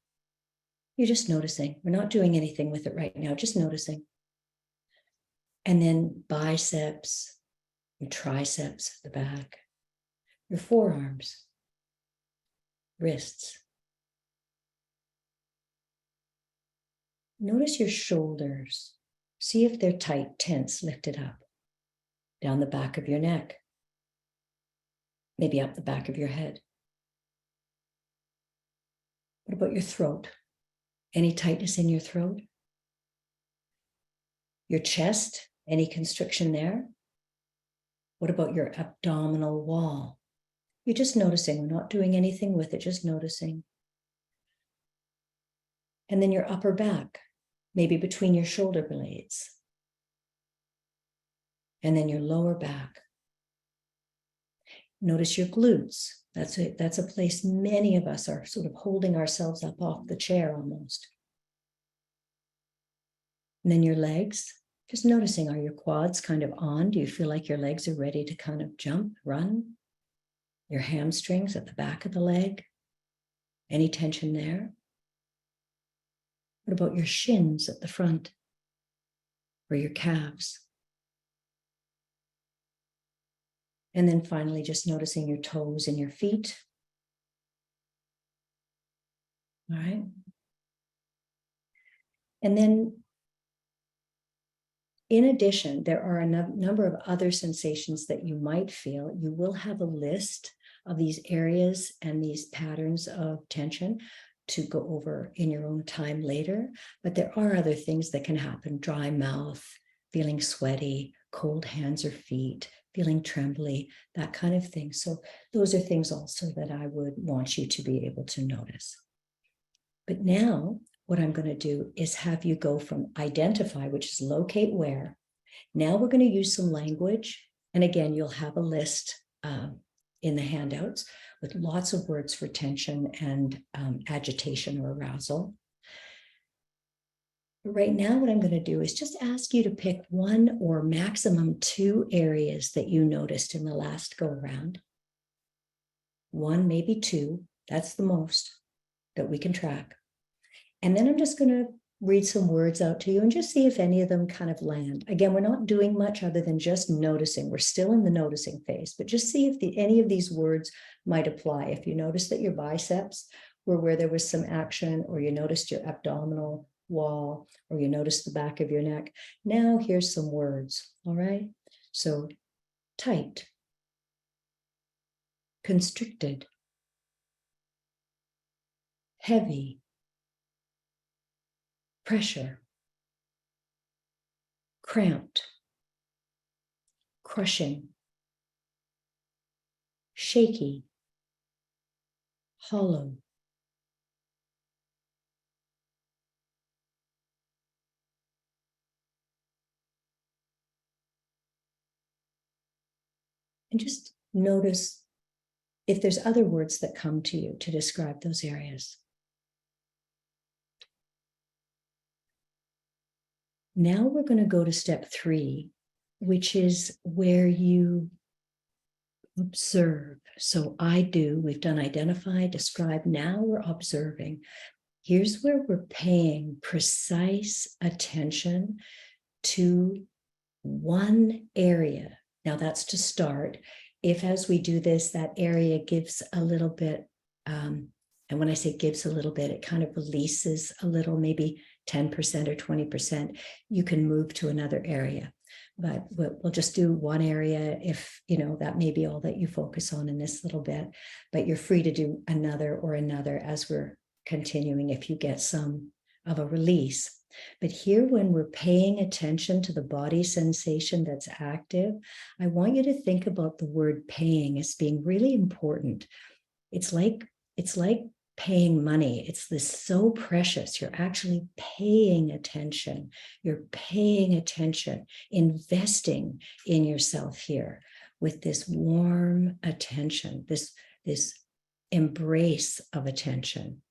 You're just noticing. We're not doing anything with it right now, just noticing. And then biceps, your triceps at the back, your forearms, wrists. Notice your shoulders. See if they're tight, tense, lifted up. Down the back of your neck. Maybe up the back of your head. What about your throat? Any tightness in your throat? Your chest, any constriction there? What about your abdominal wall? You're just noticing. We're not doing anything with it, just noticing. And then your upper back, maybe between your shoulder blades. And then your lower back. Notice your glutes. That's a place many of us are sort of holding ourselves up off the chair almost. And then your legs, just noticing, are your quads kind of on? Do you feel like your legs are ready to kind of jump, run? Your hamstrings at the back of the leg, any tension there? What about your shins at the front or your calves? And then finally, just noticing your toes and your feet. All right. And then in addition, there are a number of other sensations that you might feel. You will have a list of these areas and these patterns of tension to go over in your own time later. But there are other things that can happen: dry mouth, feeling sweaty, cold hands or feet, feeling trembly, that kind of thing. So those are things also that I would want you to be able to notice. But now what I'm going to do is have you go from identify, which is locate where. Now we're going to use some language. And again, you'll have a list in the handouts with lots of words for tension and agitation or arousal. But right now, what I'm going to do is just ask you to pick one or maximum two areas that you noticed in the last go around. One, maybe two. That's the most that we can track. And then I'm just going to read some words out to you and just see if any of them kind of land. Again, we're not doing much other than just noticing. We're still in the noticing phase, but just see if any of these words might apply. If you notice that your biceps were where there was some action, or you noticed your abdominal wall, or you noticed the back of your neck. Now here's some words, all right? So tight, constricted, heavy, pressure, cramped, crushing, shaky, hollow, and just notice if there's other words that come to you to describe those areas. Now we're going to go to step 3, which is where you observe. So we've done identify, describe. Now we're observing. Here's where we're paying precise attention to one area. Now that's to start. If as we do this, that area gives a little bit, and when I say gives a little bit, it kind of releases a little, maybe 10% or 20%, you can move to another area. But we'll just do one area if, that may be all that you focus on in this little bit, but you're free to do another or another as we're continuing if you get some of a release. But here, when we're paying attention to the body sensation that's active, I want you to think about the word paying as being really important. It's like paying money. It's this so precious. You're actually paying attention. You're paying attention, investing in yourself here with this warm attention, this embrace of attention.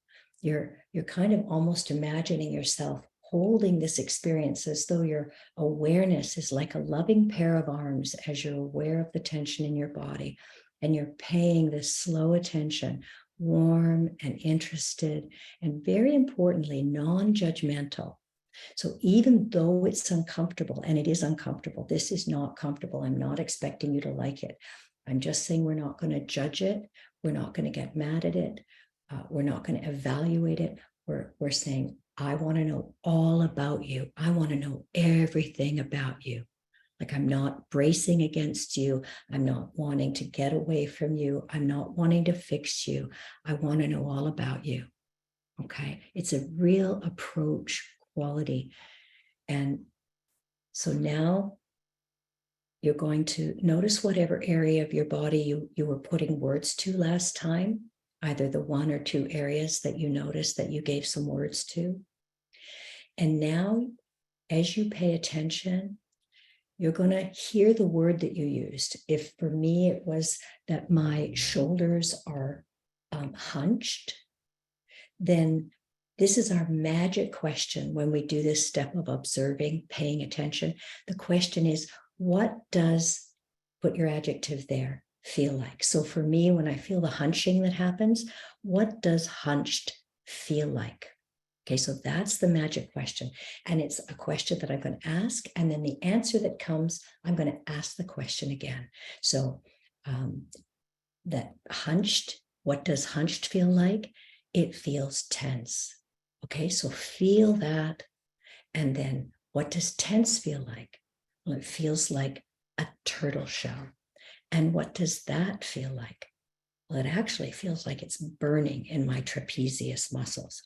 You're kind of almost imagining yourself holding this experience as though your awareness is like a loving pair of arms as you're aware of the tension in your body, and you're paying this slow attention, warm and interested, and very importantly, non-judgmental. So even though it's uncomfortable, and it is uncomfortable, this is not comfortable. I'm not expecting you to like it. I'm just saying we're not going to judge it. We're not going to get mad at it. We're not going to evaluate it. We're saying, I want to know all about you. I want to know everything about you. Like, I'm not bracing against you. I'm not wanting to get away from you. I'm not wanting to fix you. I want to know all about you. Okay. It's a real approach quality. And so now you're going to notice whatever area of your body you were putting words to last time, either the one or two areas that you noticed that you gave some words to. And now, as you pay attention, you're going to hear the word that you used. If for me, it was that my shoulders are hunched, then this is our magic question when we do this step of observing, paying attention. The question is, what does, put your adjective there, feel like? So for me, when I feel the hunching that happens, what does hunched feel like? Okay, so that's the magic question. And it's a question that I'm going to ask. And then the answer that comes, I'm going to ask the question again. So that hunched, what does hunched feel like? It feels tense. Okay, so feel that. And then what does tense feel like? Well, it feels like a turtle shell. And what does that feel like? Well, it actually feels like it's burning in my trapezius muscles.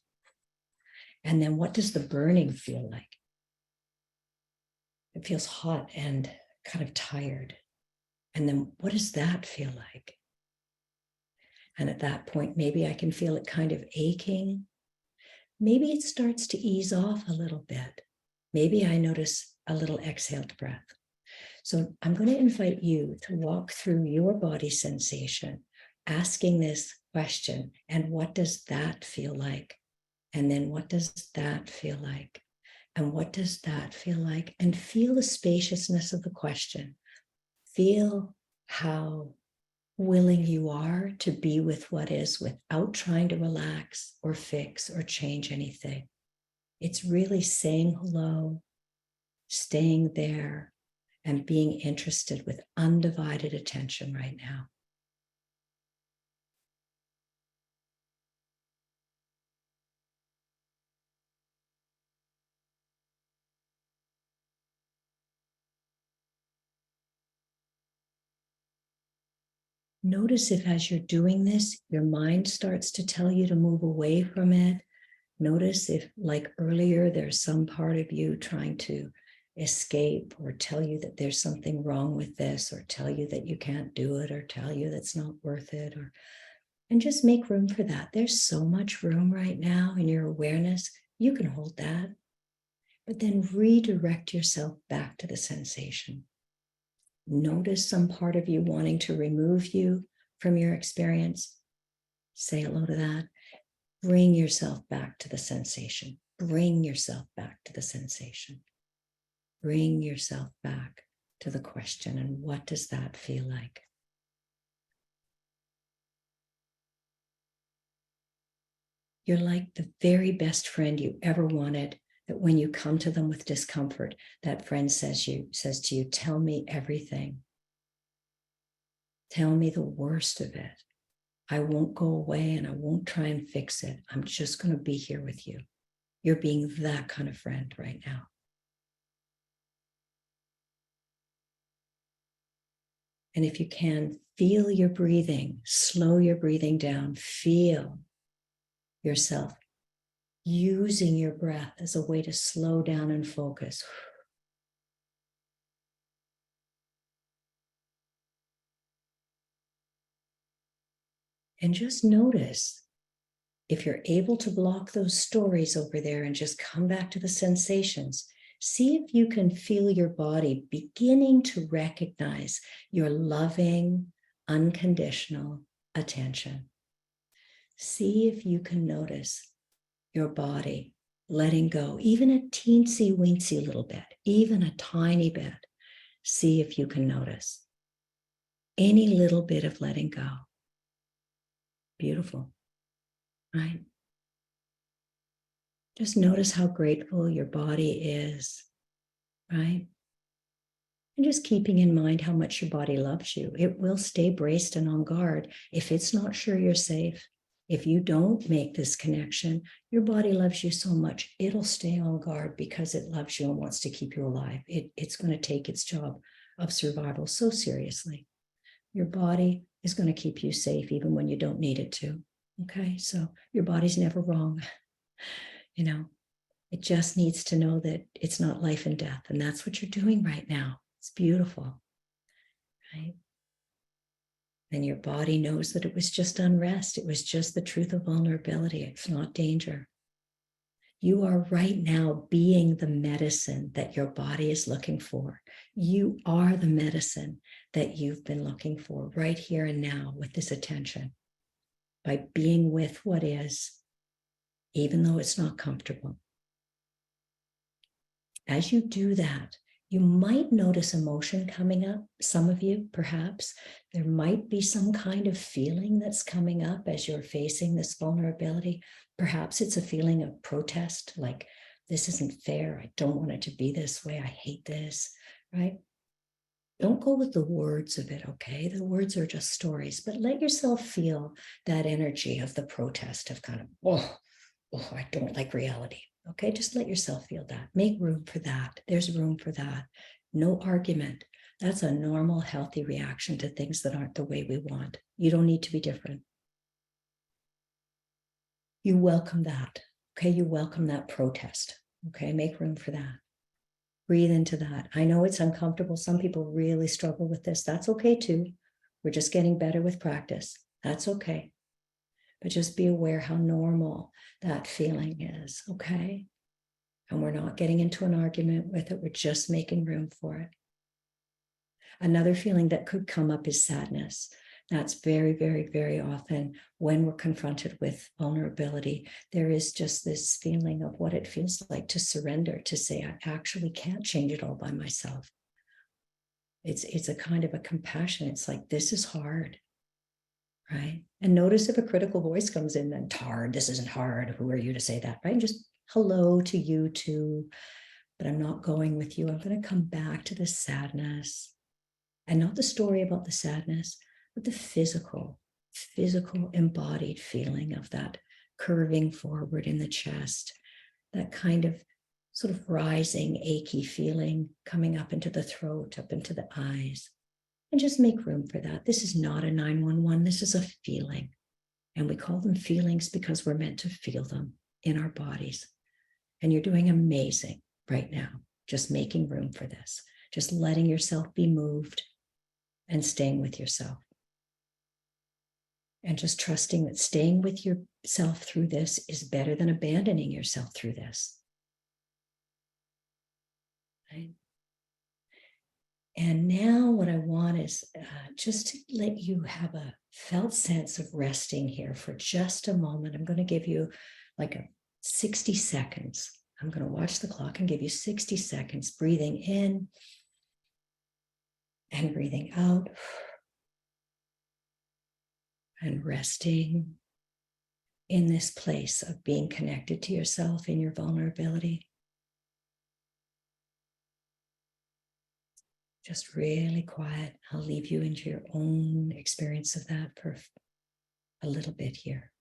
And then what does the burning feel like? It feels hot and kind of tired. And then what does that feel like? And at that point, maybe I can feel it kind of aching. Maybe it starts to ease off a little bit. Maybe I notice a little exhaled breath. So I'm going to invite you to walk through your body sensation, asking this question, and what does that feel like? And then what does that feel like? And what does that feel like? And feel the spaciousness of the question. Feel how willing you are to be with what is without trying to relax or fix or change anything. It's really saying hello, staying there, and being interested with undivided attention right now. Notice if, as you're doing this, your mind starts to tell you to move away from it. Notice if, like earlier, there's some part of you trying to escape or tell you that there's something wrong with this, or tell you that you can't do it, or tell you that's not worth it, and just make room for that. There's so much room right now in your awareness. You can hold that, but then redirect yourself back to the sensation. Notice some part of you wanting to remove you from your experience. Say hello to that. Bring yourself back to the sensation. Bring yourself back to the sensation. Bring yourself back to the question. And what does that feel like? You're like the very best friend you ever wanted, that when you come to them with discomfort, that friend says to you, tell me everything. Tell me the worst of it. I won't go away and I won't try and fix it. I'm just going to be here with you. You're being that kind of friend right now. And if you can, feel your breathing, slow your breathing down, feel yourself using your breath as a way to slow down and focus. And just notice if you're able to block those stories over there and just come back to the sensations. See if you can feel your body beginning to recognize your loving, unconditional attention. See if you can notice your body letting go, even a teensy weensy little bit, even a tiny bit. See if you can notice any little bit of letting go. Beautiful, right? Just notice how grateful your body is, right? And just keeping in mind how much your body loves you. It will stay braced and on guard if it's not sure you're safe. If you don't make this connection, your body loves you so much, it'll stay on guard because it loves you and wants to keep you alive. It's going to take its job of survival so seriously. Your body is going to keep you safe even when you don't need it to. Okay, so your body's never wrong. You know, it just needs to know that it's not life and death. And that's what you're doing right now. It's beautiful, right? And your body knows that it was just unrest. It was just the truth of vulnerability. It's not danger. You are right now being the medicine that your body is looking for. You are the medicine that you've been looking for right here and now with this attention. By being with what is, even though it's not comfortable. As you do that, you might notice emotion coming up. Some of you, perhaps, there might be some kind of feeling that's coming up as you're facing this vulnerability. Perhaps it's a feeling of protest, like, this isn't fair. I don't want it to be this way. I hate this, right? Don't go with the words of it, okay? The words are just stories, but let yourself feel that energy of the protest of kind of, oh, I don't like reality. Okay, just let yourself feel that. Make room for that. There's room for that. No argument. That's a normal, healthy reaction to things that aren't the way we want. You don't need to be different. You welcome that. Okay, you welcome that protest. Okay, make room for that. Breathe into that. I know it's uncomfortable. Some people really struggle with this. That's okay too. We're just getting better with practice. That's okay. But just be aware how normal that feeling is, okay? And we're not getting into an argument with it. We're just making room for it. Another feeling that could come up is sadness. That's very, very, very often when we're confronted with vulnerability. There is just this feeling of what it feels like to surrender, to say, I actually can't change it all by myself. It's a kind of a compassion. It's like, this is hard. Right? And notice if a critical voice comes in, then it's hard. This isn't hard. Who are you to say that? Right? And just hello to you too. But I'm not going with you. I'm going to come back to the sadness, and not the story about the sadness, but the physical embodied feeling of that curving forward in the chest, that kind of sort of rising, achy feeling coming up into the throat, up into the eyes. And just make room for that. This is not a 911. This is a feeling. And we call them feelings because we're meant to feel them in our bodies. And you're doing amazing right now, just making room for this, just letting yourself be moved and staying with yourself. And just trusting that staying with yourself through this is better than abandoning yourself through this. Right? And now what I want is just to let you have a felt sense of resting here for just a moment. I'm going to give you like a 60 seconds. I'm going to watch the clock and give you 60 seconds, breathing in and breathing out and resting in this place of being connected to yourself in your vulnerability. Just really quiet. I'll leave you into your own experience of that for a little bit here.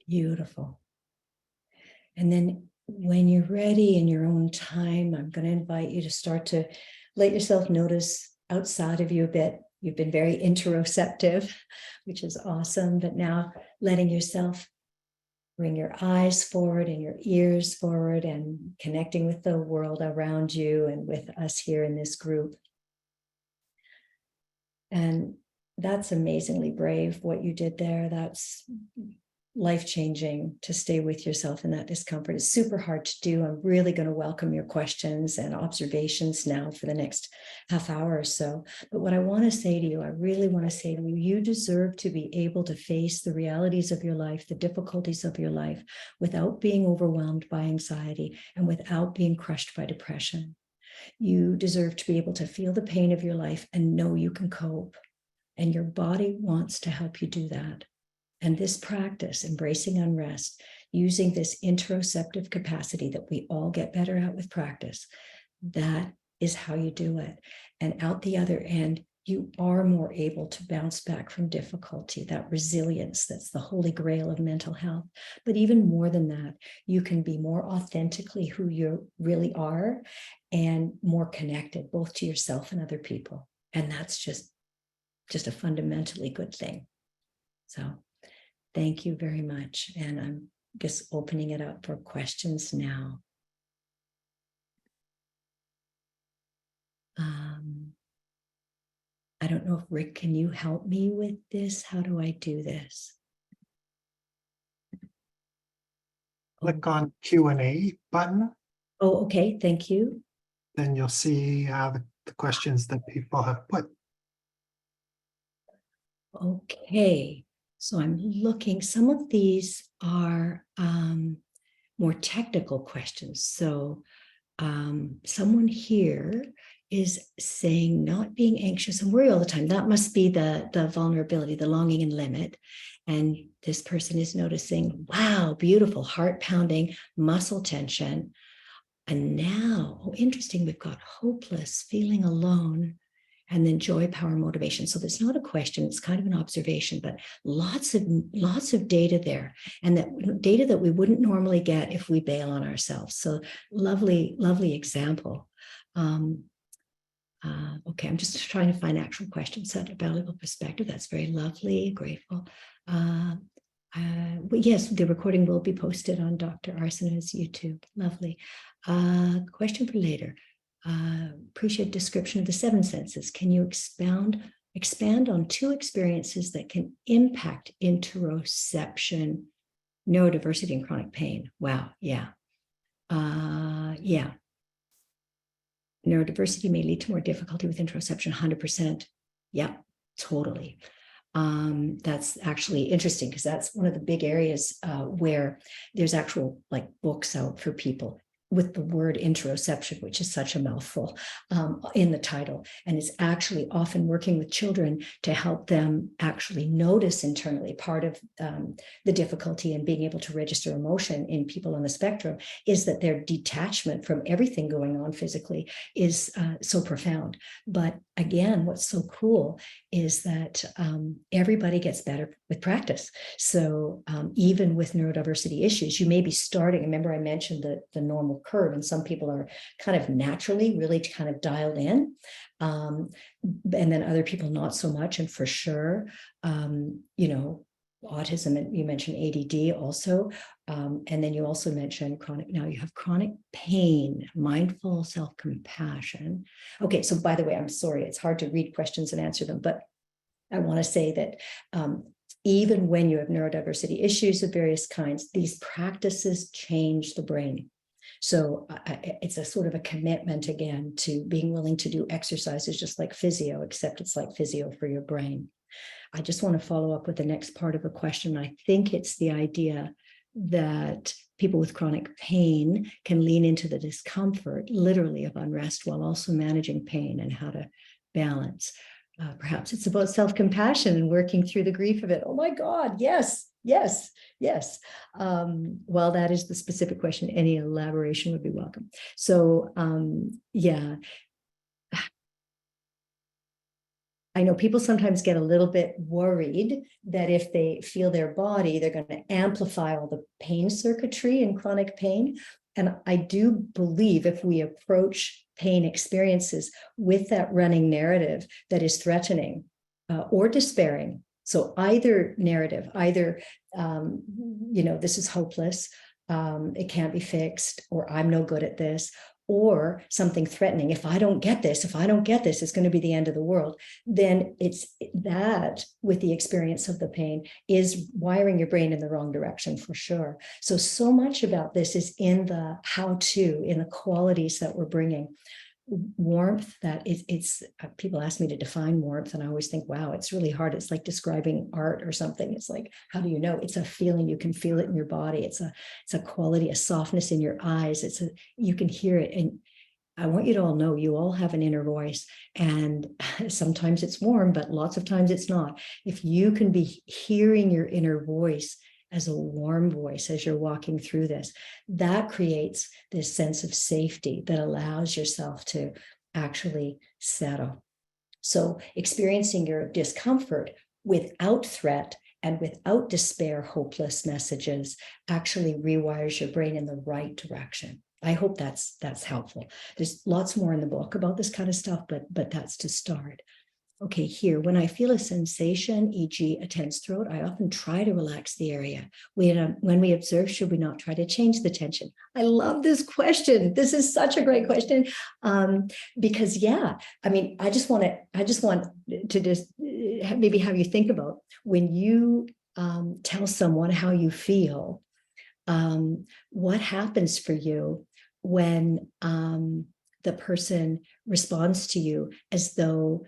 Beautiful. And then when you're ready in your own time, I'm going to invite you to start to let yourself notice outside of you a bit. You've been very interoceptive, which is awesome. But now letting yourself bring your eyes forward and your ears forward and connecting with the world around you and with us here in this group. And that's amazingly brave what you did there. That's life-changing to stay with yourself in that discomfort. It's super hard to do. I'm really going to welcome your questions and observations now for the next half hour or so. But what I want to say to you, I really want to say to you, you deserve to be able to face the realities of your life, the difficulties of your life, without being overwhelmed by anxiety and without being crushed by depression. You deserve to be able to feel the pain of your life and know you can cope. And your body wants to help you do that. And this practice, embracing unrest, using this interoceptive capacity that we all get better at with practice, that is how you do it. And out the other end, you are more able to bounce back from difficulty, that resilience, that's the holy grail of mental health. But even more than that, you can be more authentically who you really are and more connected both to yourself and other people. And that's just a fundamentally good thing. So thank you very much. And I'm just opening it up for questions now. I don't know if Rick, can you help me with this? How do I do this? Click on Q&A button, Oh, okay. Thank you. then you'll see the questions that people have put. Okay. So I'm looking, some of these are more technical questions. So someone here is saying not being anxious and worry all the time. That must be the vulnerability, the longing and limit. And this person is noticing, wow, beautiful, heart pounding, muscle tension. And now, oh, interesting, we've got hopeless, feeling alone, and then joy, power, motivation. So there's not a question, it's kind of an observation, but lots of data there, and that data that we wouldn't normally get if we bail on ourselves. So lovely example. Okay, I'm just trying to find actual questions that a valuable perspective. That's very lovely, grateful. But yes, the recording will be posted on Dr. Arsena's YouTube. Lovely. Question for later. Appreciate description of the seven senses. Can you expand on two experiences that can impact interoception, neurodiversity, and chronic pain? Wow, yeah. Yeah. Neurodiversity may lead to more difficulty with interoception, 100%. Yeah, totally. That's actually interesting because that's one of the big areas where there's actual like books out for people with the word interoception, which is such a mouthful in the title. And it's actually often working with children to help them actually notice internally. Part of the difficulty in being able to register emotion in people on the spectrum is that their detachment from everything going on physically is so profound. But again, what's so cool is that everybody gets better with practice. So even with neurodiversity issues, you may be starting, remember I mentioned the normal curve, and some people are kind of naturally really kind of dialed in, and then other people not so much. And for sure, autism, and you mentioned ADD also, and then you also mentioned chronic, now you have chronic pain, mindful self-compassion. Okay, so by the way, I'm sorry, it's hard to read questions and answer them, but I want to say that even when you have neurodiversity issues of various kinds, these practices change the brain. So it's a sort of a commitment again to being willing to do exercises just like physio, except it's like physio for your brain. I just want to follow up with the next part of the question. I think it's the idea that people with chronic pain can lean into the discomfort, literally, of unrest while also managing pain and how to balance. Perhaps it's about self-compassion and working through the grief of it. Oh my God, yes. While that is the specific question, any elaboration would be welcome. So yeah. I know people sometimes get a little bit worried that if they feel their body, they're going to amplify all the pain circuitry in chronic pain. And I do believe if we approach pain experiences with that running narrative that is threatening or despairing, so either narrative, either, this is hopeless, it can't be fixed, or I'm no good at this, or something threatening. If I don't get this, it's going to be the end of the world. Then it's that, with the experience of the pain, is wiring your brain in the wrong direction for sure. So much about this is in the how-to, in the qualities that we're bringing. Warmth, that it's people ask me to define warmth, and I always think, wow, it's really hard. It's like describing art or something. It's like, how do you know? It's a feeling. You can feel it in your body. It's a quality, a softness in your eyes. You can hear it. And I want you to all know, you all have an inner voice, and sometimes it's warm, but lots of times it's not. If you can be hearing your inner voice as a warm voice as you're walking through this, that creates this sense of safety that allows yourself to actually settle. So experiencing your discomfort without threat and without despair, hopeless messages actually rewires your brain in the right direction. I hope that's helpful. There's lots more in the book about this kind of stuff, but that's to start. Okay, here, when I feel a sensation, e.g. a tense throat, I often try to relax the area. When we observe, should we not try to change the tension? I love this question. This is such a great question. Because yeah, I mean, I just want to just maybe have you think about, when you tell someone how you feel, what happens for you when the person responds to you as though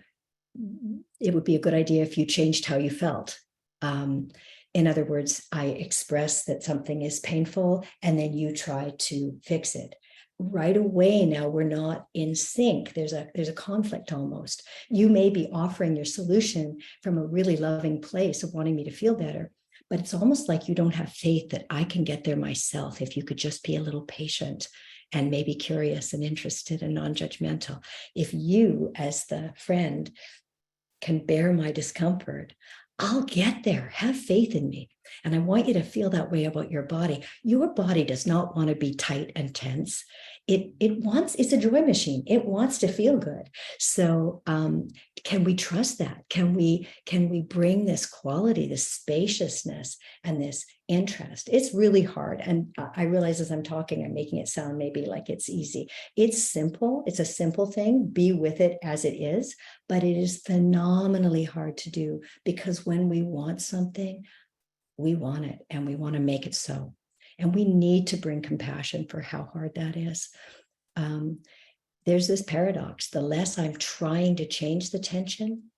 it would be a good idea if you changed how you felt. In other words, I express that something is painful, and then you try to fix it. Right away, now we're not in sync. There's a conflict almost. You may be offering your solution from a really loving place of wanting me to feel better, but it's almost like you don't have faith that I can get there myself. If you could just be a little patient and maybe curious and interested and non-judgmental. If you, as the friend, can bear my discomfort, I'll get there. Have faith in me. And I want you to feel that way about your body. Your body does not want to be tight and tense. It's a joy machine. It wants to feel good. So can we trust that? Can we bring this quality, this spaciousness, and this interest? It's really hard. And I realize as I'm talking, I'm making it sound maybe like it's easy. It's simple. It's a simple thing. Be with it as it is. But it is phenomenally hard to do, because when we want something, we want it, and we want to make it so. And we need to bring compassion for how hard that is. There's this paradox. The less I'm trying to change the tension,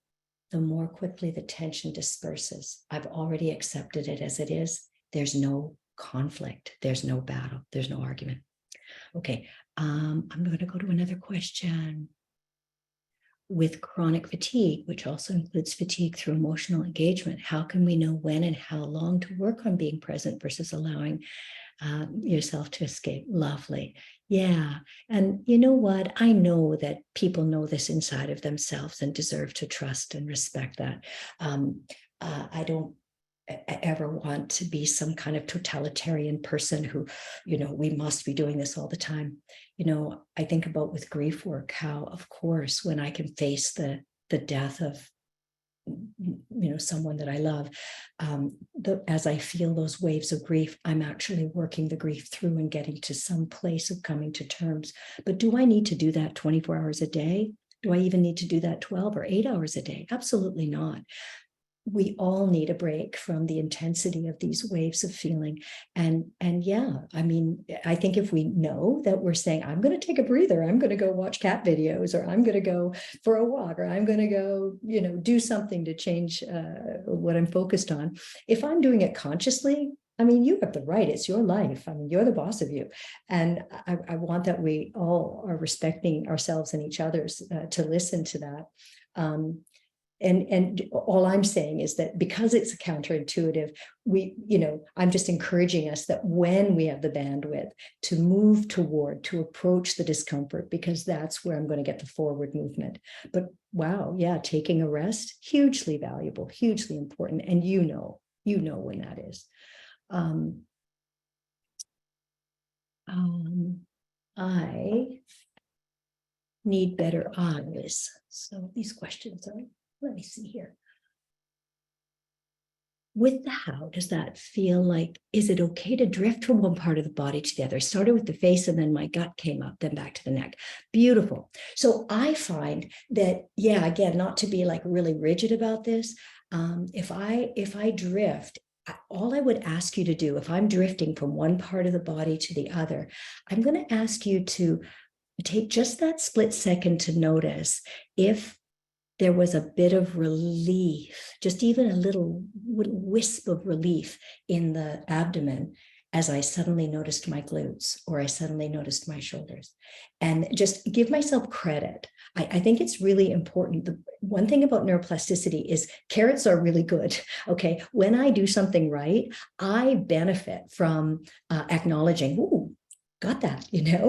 the more quickly the tension disperses. I've already accepted it as it is. There's no conflict. There's no battle. There's no argument. Okay, I'm going to go to another question. With chronic fatigue, which also includes fatigue through emotional engagement, how can we know when and how long to work on being present versus allowing yourself to escape? Lovely. Yeah. And you know what? I know that people know this inside of themselves and deserve to trust and respect that. I don't ever want to be some kind of totalitarian person who, we must be doing this all the time. I think about with grief work, how, of course, when I can face the death of, someone that I love, as I feel those waves of grief, I'm actually working the grief through and getting to some place of coming to terms. But do I need to do that 24 hours a day? Do I even need to do that 12 or 8 hours a day? Absolutely not. We all need a break from the intensity of these waves of feeling. And yeah, I mean, I think if we know that we're saying, I'm going to take a breather, I'm going to go watch cat videos, or I'm going to go for a walk, or I'm going to go, do something to change what I'm focused on. If I'm doing it consciously, I mean, you have the right. It's your life. I mean, you're the boss of you. And I want that we all are respecting ourselves and each other's to listen to that. And all I'm saying is that because it's counterintuitive, I'm just encouraging us that when we have the bandwidth to move toward, to approach the discomfort, because that's where I'm going to get the forward movement. But wow, yeah, taking a rest, hugely valuable, hugely important. And you know when that is. I need better eyes. So these questions are, let me see here. with the how, does that feel like, is it okay to drift from one part of the body to the other? I started with the face and then my gut came up, then back to the neck. Beautiful. So I find that, yeah, again, not to be like really rigid about this. If I drift, all I would ask you to do, if I'm drifting from one part of the body to the other, I'm going to ask you to take just that split second to notice if there was a bit of relief, just even a little wisp of relief in the abdomen as I suddenly noticed my glutes or I suddenly noticed my shoulders. And just give myself credit. I think it's really important. The one thing about neuroplasticity is carrots are really good. Okay. When I do something right, I benefit from acknowledging, ooh, got that,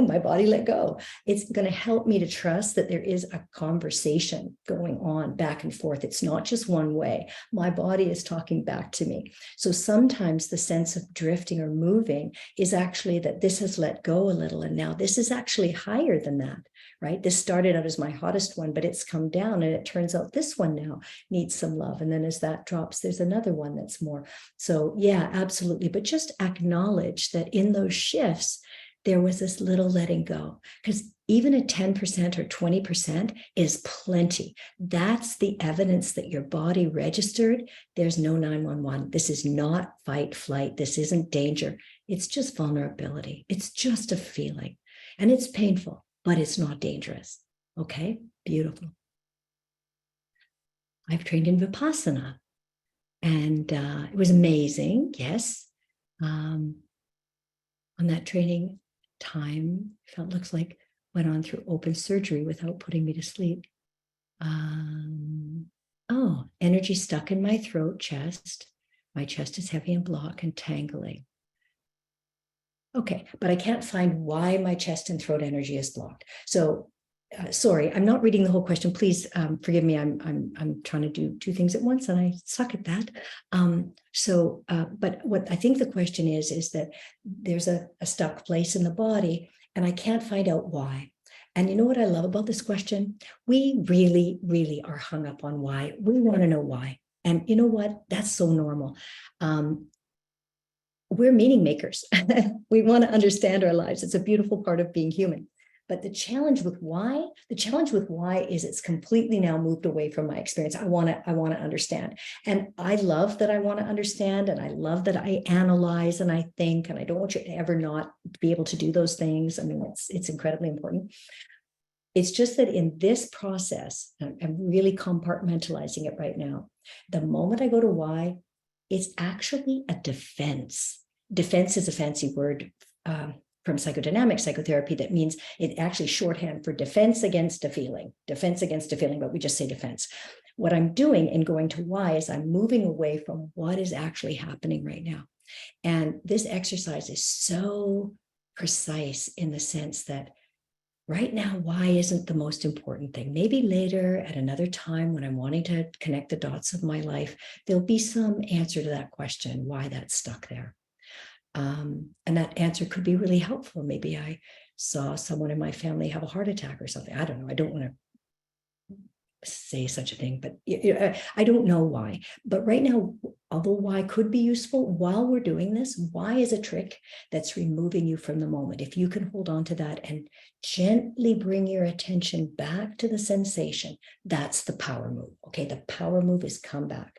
my body let go. It's going to help me to trust that there is a conversation going on back and forth. It's not just one way. My body is talking back to me. So sometimes the sense of drifting or moving is actually that this has let go a little. And now this is actually higher than that, right? This started out as my hottest one, but it's come down and it turns out this one now needs some love. And then as that drops, there's another one that's more. So yeah, absolutely. But just acknowledge that in those shifts, there was this little letting go, because even a 10% or 20% is plenty. That's the evidence that your body registered. There's no 911. This is not fight, flight. This isn't danger. It's just vulnerability. It's just a feeling. And it's painful, but it's not dangerous. Okay, beautiful. I've trained in Vipassana and it was amazing. Yes. On that training, time looks like went on through open surgery without putting me to sleep. Energy stuck in my throat, chest. My chest is heavy and blocked and tangling. Okay, but I can't find why my chest and throat energy is blocked. So sorry, I'm not reading the whole question. Please forgive me. I'm trying to do two things at once, and I suck at that. But what I think the question is that there's a stuck place in the body, and I can't find out why. And you know what I love about this question? We really, really are hung up on why. We want to know why. And you know what? That's so normal. We're meaning makers. We want to understand our lives. It's a beautiful part of being human. But the challenge with why is it's completely now moved away from my experience. I want to understand. And I love that I want to understand. And I love that I analyze and I think, and I don't want you to ever not be able to do those things. I mean, it's incredibly important. It's just that in this process, I'm really compartmentalizing it right now. The moment I go to why, it's actually a defense. Defense is a fancy word from psychodynamic psychotherapy that means it actually shorthand for defense against a feeling, but we just say defense. What I'm doing in going to why is I'm moving away from what is actually happening right now. And this exercise is so precise in the sense that right now, why isn't the most important thing? Maybe later at another time when I'm wanting to connect the dots of my life, there'll be some answer to that question, why that's stuck there. And that answer could be really helpful. Maybe I saw someone in my family have a heart attack or something. I don't know. I don't want to say such a thing, but I don't know why. But right now, although why could be useful, while we're doing this, why is a trick that's removing you from the moment. If you can hold on to that and gently bring your attention back to the sensation, that's the power move. Okay, the power move is come back.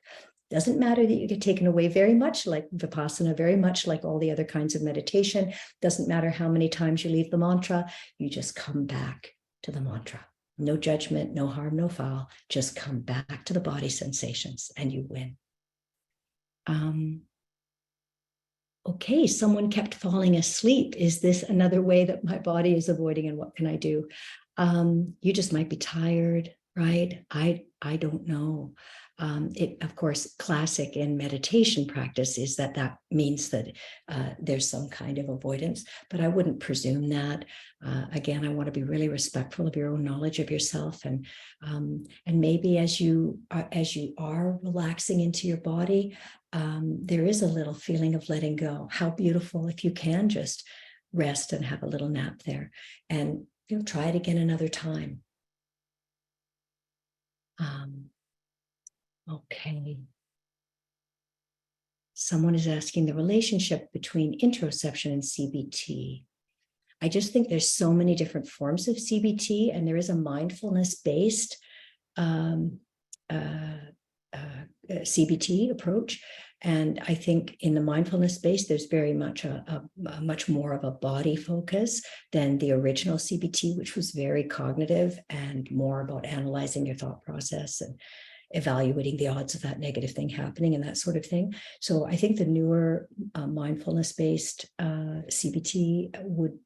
Doesn't matter that you get taken away, very much like Vipassana, very much like all the other kinds of meditation. Doesn't matter how many times you leave the mantra, you just come back to the mantra. No judgment, no harm, no foul. Just come back to the body sensations and you win. Okay, someone kept falling asleep. Is this another way that my body is avoiding, and what can I do? You just might be tired, right? I don't know. It, of course, classic in meditation practice is that means that there's some kind of avoidance, but I wouldn't presume that. Again, I want to be really respectful of your own knowledge of yourself, and maybe as you are relaxing into your body, there is a little feeling of letting go. How beautiful if you can just rest and have a little nap there, and you'll try it again another time. Okay. Someone is asking the relationship between interoception and CBT. I just think there's so many different forms of CBT, and there is a mindfulness-based CBT approach. And I think in the mindfulness space, there's very much a much more of a body focus than the original CBT, which was very cognitive and more about analyzing your thought process and evaluating the odds of that negative thing happening and that sort of thing. So I think the newer mindfulness-based CBT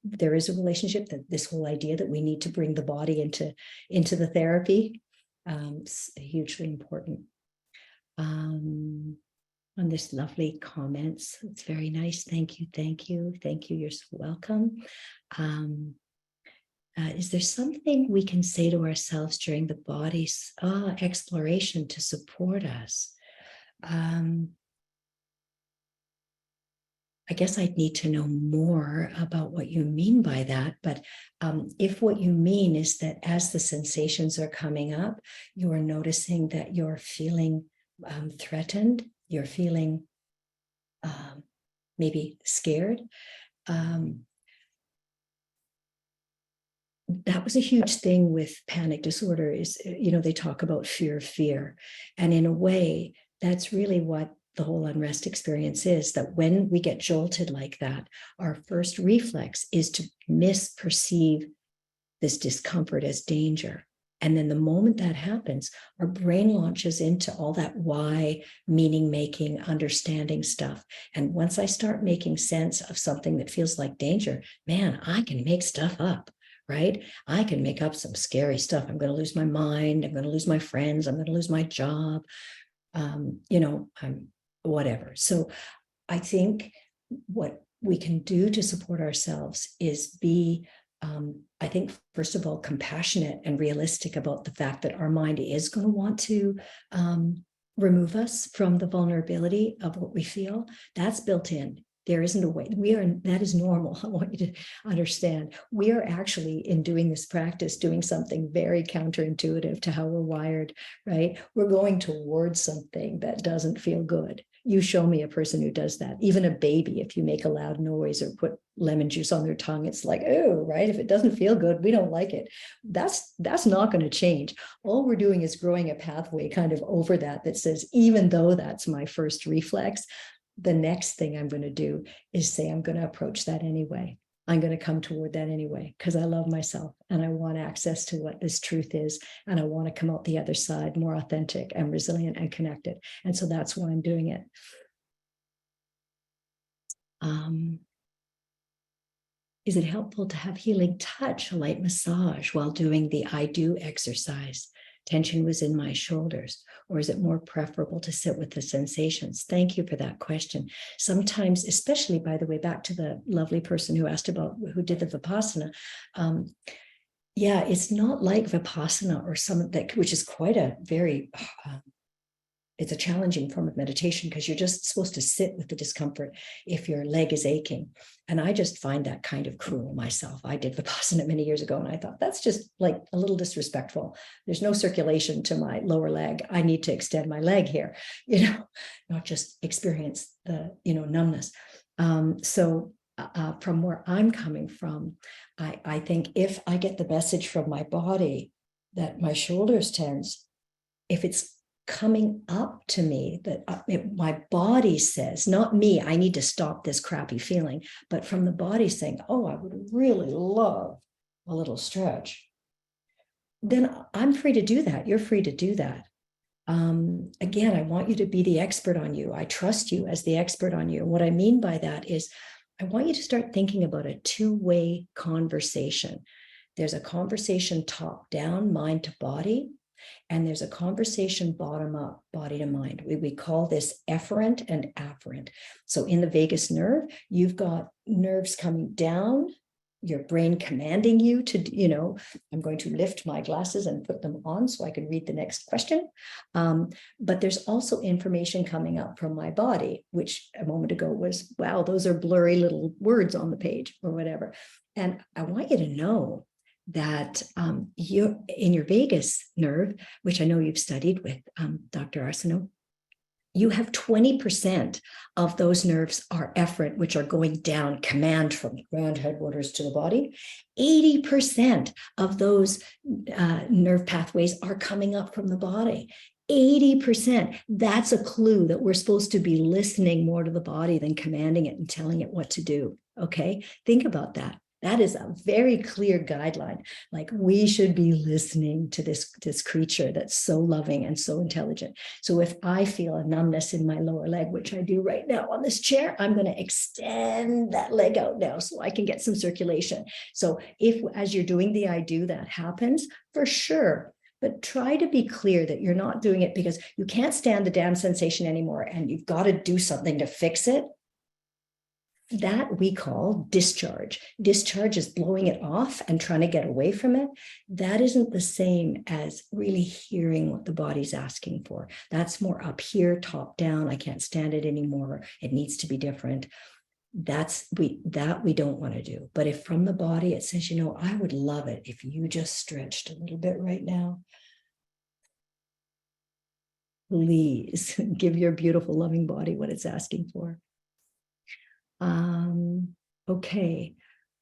there is a relationship, that this whole idea that we need to bring the body into the therapy, is hugely important. On this lovely comments, it's very nice. Thank you, thank you, thank you. You're so welcome. Is there something we can say to ourselves during the body's exploration to support us? I guess I'd need to know more about what you mean by that. But if what you mean is that as the sensations are coming up, you are noticing that you're feeling threatened, you're feeling maybe scared. That was a huge thing with panic disorder is, they talk about fear. And in a way, that's really what the whole unrest experience is, that when we get jolted like that, our first reflex is to misperceive this discomfort as danger. And then the moment that happens, our brain launches into all that why, meaning making, understanding stuff. And once I start making sense of something that feels like danger, man, I can make stuff up, right? I can make up some scary stuff. I'm going to lose my mind. I'm going to lose my friends. I'm going to lose my job. I'm whatever. So I think what we can do to support ourselves is be I think, first of all, compassionate and realistic about the fact that our mind is going to want to remove us from the vulnerability of what we feel. That's built in. There isn't a way. That is normal. I want you to understand. We are actually, in doing this practice, doing something very counterintuitive to how we're wired, right? We're going towards something that doesn't feel good. You show me a person who does that. Even a baby, if you make a loud noise or put lemon juice on their tongue, it's like, oh, right? If it doesn't feel good, we don't like it. That's not going to change. All we're doing is growing a pathway kind of over that says, even though that's my first reflex, the next thing I'm going to do is say, I'm going to approach that anyway. I'm going to come toward that anyway, because I love myself and I want access to what this truth is. And I want to come out the other side more authentic and resilient and connected. And so that's why I'm doing it. Is it helpful to have healing touch, a light massage while doing the I do exercise? Tension was in my shoulders, or is it more preferable to sit with the sensations? Thank you for that question. Sometimes, especially, by the way, back to the lovely person who asked about who did the Vipassana. Yeah, it's not like Vipassana or some that, which is quite a very, it's a challenging form of meditation because you're just supposed to sit with the discomfort if your leg is aching. And I just find that kind of cruel myself. I did Vipassana many years ago and I thought that's just like a little disrespectful. There's no circulation to my lower leg. I need to extend my leg here, not just experience the, numbness. So from where I'm coming from, I think if I get the message from my body that my shoulders tense, if it's coming up to me that my body says, not me, I need to stop this crappy feeling, but from the body saying, oh, I would really love a little stretch, then I'm free to do that. You're free to do that. Again, I want you to be the expert on you. I trust you as the expert on you. And what I mean by that is I want you to start thinking about a two-way conversation. There's a conversation top down, mind to body. And there's a conversation bottom up, body to mind. We call this efferent and afferent. So in the vagus nerve, you've got nerves coming down, your brain commanding you to, I'm going to lift my glasses and put them on so I can read the next question. But there's also information coming up from my body, which a moment ago was, wow, those are blurry little words on the page or whatever. And I want you to know that you're in your vagus nerve, which I know you've studied with Dr. Arsenault, you have 20% of those nerves are efferent, which are going down, command from the ground headwaters to the body. 80% of those nerve pathways are coming up from the body. 80%. That's a clue that we're supposed to be listening more to the body than commanding it and telling it what to do. Okay, think about that. That is a very clear guideline. Like, we should be listening to this creature that's so loving and so intelligent. So if I feel a numbness in my lower leg, which I do right now on this chair, I'm going to extend that leg out now so I can get some circulation. So if, as you're doing the I do, that happens, for sure. But try to be clear that you're not doing it because you can't stand the damn sensation anymore and you've got to do something to fix it. That we call discharge. Discharge is blowing it off and trying to get away from it. That isn't the same as really hearing what the body's asking for. That's more up here, top down. I can't stand it anymore. It needs to be different. We don't want to do. But if from the body it says, you know, I would love it if you just stretched a little bit right now. Please give your beautiful, loving body what it's asking for. Okay.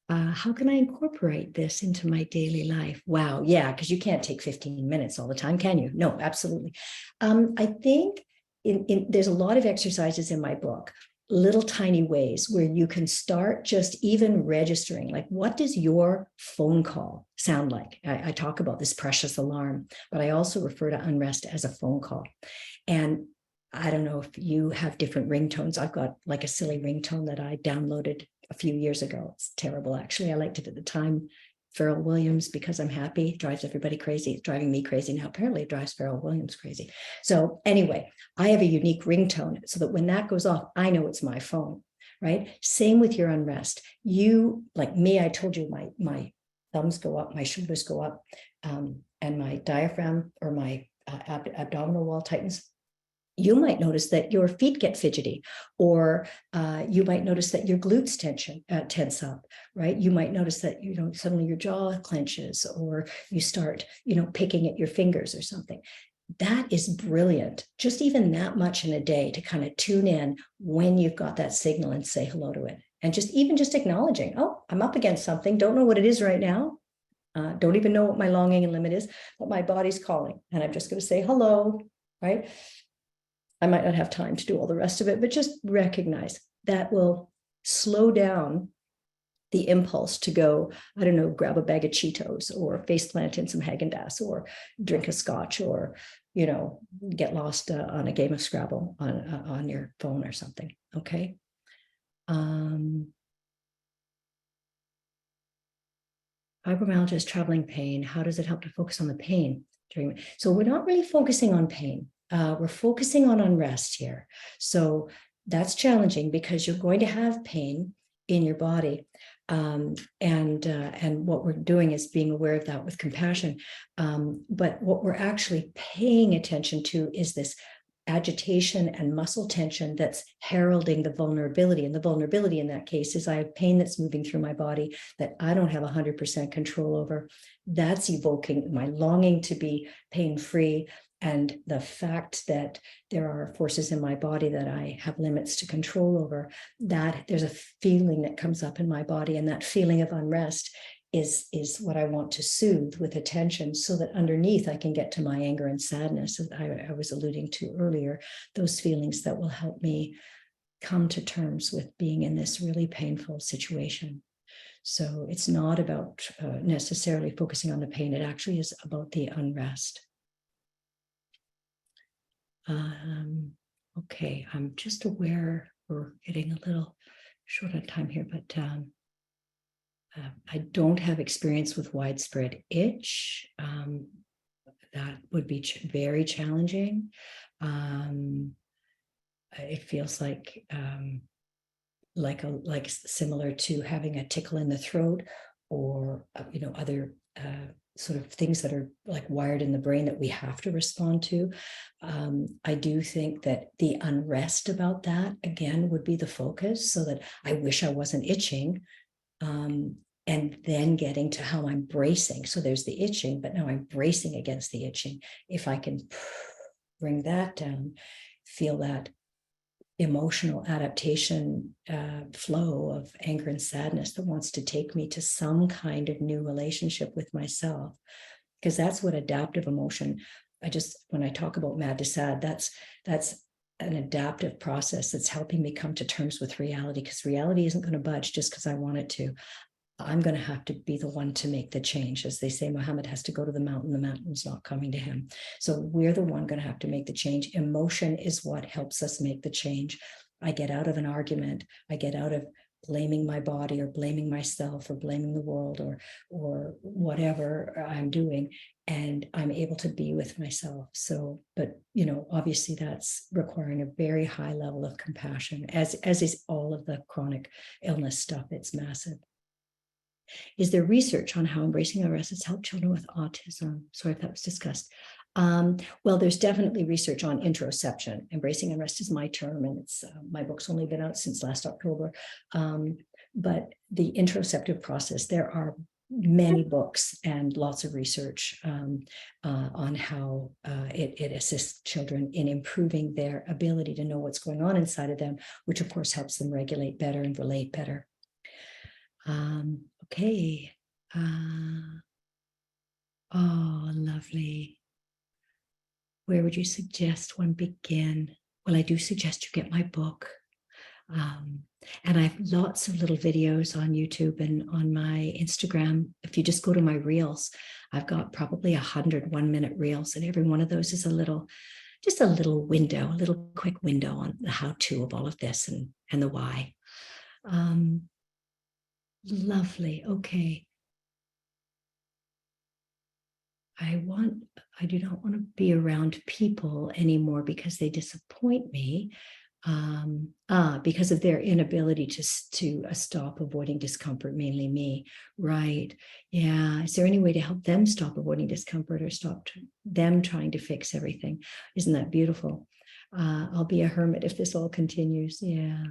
How can I incorporate this into my daily life? Wow. Yeah. Because you can't take 15 minutes all the time, can you? No, absolutely. I think there's a lot of exercises in my book, little tiny ways where you can start just even registering, like, what does your phone call sound like? I talk about this precious alarm, but I also refer to Unrest as a phone call. And I don't know if you have different ringtones. I've got like a silly ringtone that I downloaded a few years ago. It's terrible, actually. I liked it at the time. Pharrell Williams, Because I'm Happy, drives everybody crazy. It's driving me crazy now. Apparently it drives Pharrell Williams crazy. So anyway, I have a unique ringtone so that when that goes off, I know it's my phone, right? Same with your Unrest. You, like me, I told you my thumbs go up, my shoulders go up, and my diaphragm or my abdominal wall tightens. You might notice that your feet get fidgety, or you might notice that your glutes tense up, right? You might notice that, you know, suddenly your jaw clenches, or you start, you know, picking at your fingers or something. That is brilliant. Just even that much in a day to kind of tune in when you've got that signal and say hello to it. And just acknowledging, oh, I'm up against something. Don't know what it is right now. Don't even know what my longing and limit is, but my body's calling. And I'm just going to say hello, right? I might not have time to do all the rest of it, but just recognize that will slow down the impulse to go, I don't know, grab a bag of Cheetos or face plant in some Haagen-Dazs or drink a scotch or, you know, get lost on a game of Scrabble on your phone or something. Okay. Fibromyalgia is traveling pain. How does it help to focus on the pain? So we're not really focusing on pain. We're focusing on unrest here. So that's challenging because you're going to have pain in your body. And what we're doing is being aware of that with compassion. But what we're actually paying attention to is this agitation and muscle tension that's heralding the vulnerability. And the vulnerability in that case is I have pain that's moving through my body that I don't have 100% control over. That's evoking my longing to be pain-free, and the fact that there are forces in my body that I have limits to control over. That there's a feeling that comes up in my body, and that feeling of unrest is what I want to soothe with attention, so that underneath I can get to my anger and sadness that I was alluding to earlier, those feelings that will help me come to terms with being in this really painful situation. So it's not about necessarily focusing on the pain. It actually is about the unrest. Okay, I'm just aware we're getting a little short on time here, but I don't have experience with widespread itch. That would be very challenging. It feels like similar to having a tickle in the throat, or you know, other sort of things that are like wired in the brain that we have to respond to. I do think that the unrest about that again would be the focus, so that I wish I wasn't itching. And then getting to how I'm bracing. So there's the itching, but now I'm bracing against the itching. If I can bring that down, feel that emotional adaptation flow of anger and sadness that wants to take me to some kind of new relationship with myself, because that's what adaptive emotion, when I talk about mad to sad, that's an adaptive process that's helping me come to terms with reality, because reality isn't going to budge just because I want it to. I'm going to have to be the one to make the change. As they say, Muhammad has to go to the mountain's not coming to him. So we're the one going to have to make the change. Emotion is what helps us make the change. I get out of an argument. I get out of blaming my body or blaming myself or blaming the world or whatever I'm doing, and I'm able to be with myself. So, but obviously that's requiring a very high level of compassion, as is all of the chronic illness stuff. It's massive. Is there research on how embracing unrest has helped children with autism? Sorry if that was discussed. Well, there's definitely research on interoception. Embracing unrest is my term, and it's my book's only been out since last October. But the interoceptive process, there are many books and lots of research on how it assists children in improving their ability to know what's going on inside of them, which of course helps them regulate better and relate better. Okay. Oh, lovely. Where would you suggest one begin? Well, I do suggest you get my book. And I have lots of little videos on YouTube and on my Instagram. If you just go to my reels, I've got probably 100 1-minute reels, and every one of those is just a little window, a little quick window on the how-to of all of this and the why. Lovely. Okay. I do not want to be around people anymore because they disappoint me, because of their inability to stop avoiding discomfort, mainly me. Right. Yeah. Is there any way to help them stop avoiding discomfort or stop them trying to fix everything? Isn't that beautiful? I'll be a hermit if this all continues. Yeah.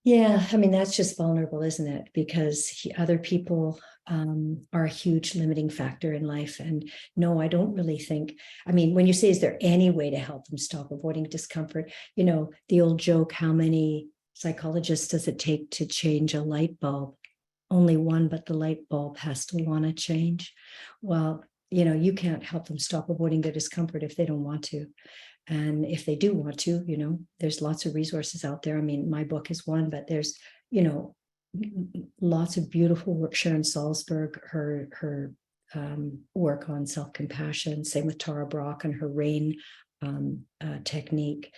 Yeah, I mean, that's just vulnerable, isn't it? Because other people are a huge limiting factor in life. And no, I don't really think, I mean, when you say, is there any way to help them stop avoiding discomfort? The old joke, how many psychologists does it take to change a light bulb? Only one, but the light bulb has to want to change. Well, you can't help them stop avoiding their discomfort if they don't want to. And if they do want to, there's lots of resources out there. I mean, my book is one, but there's, lots of beautiful work. Sharon Salzberg, her work on self-compassion, same with Tara Brach and her RAIN technique.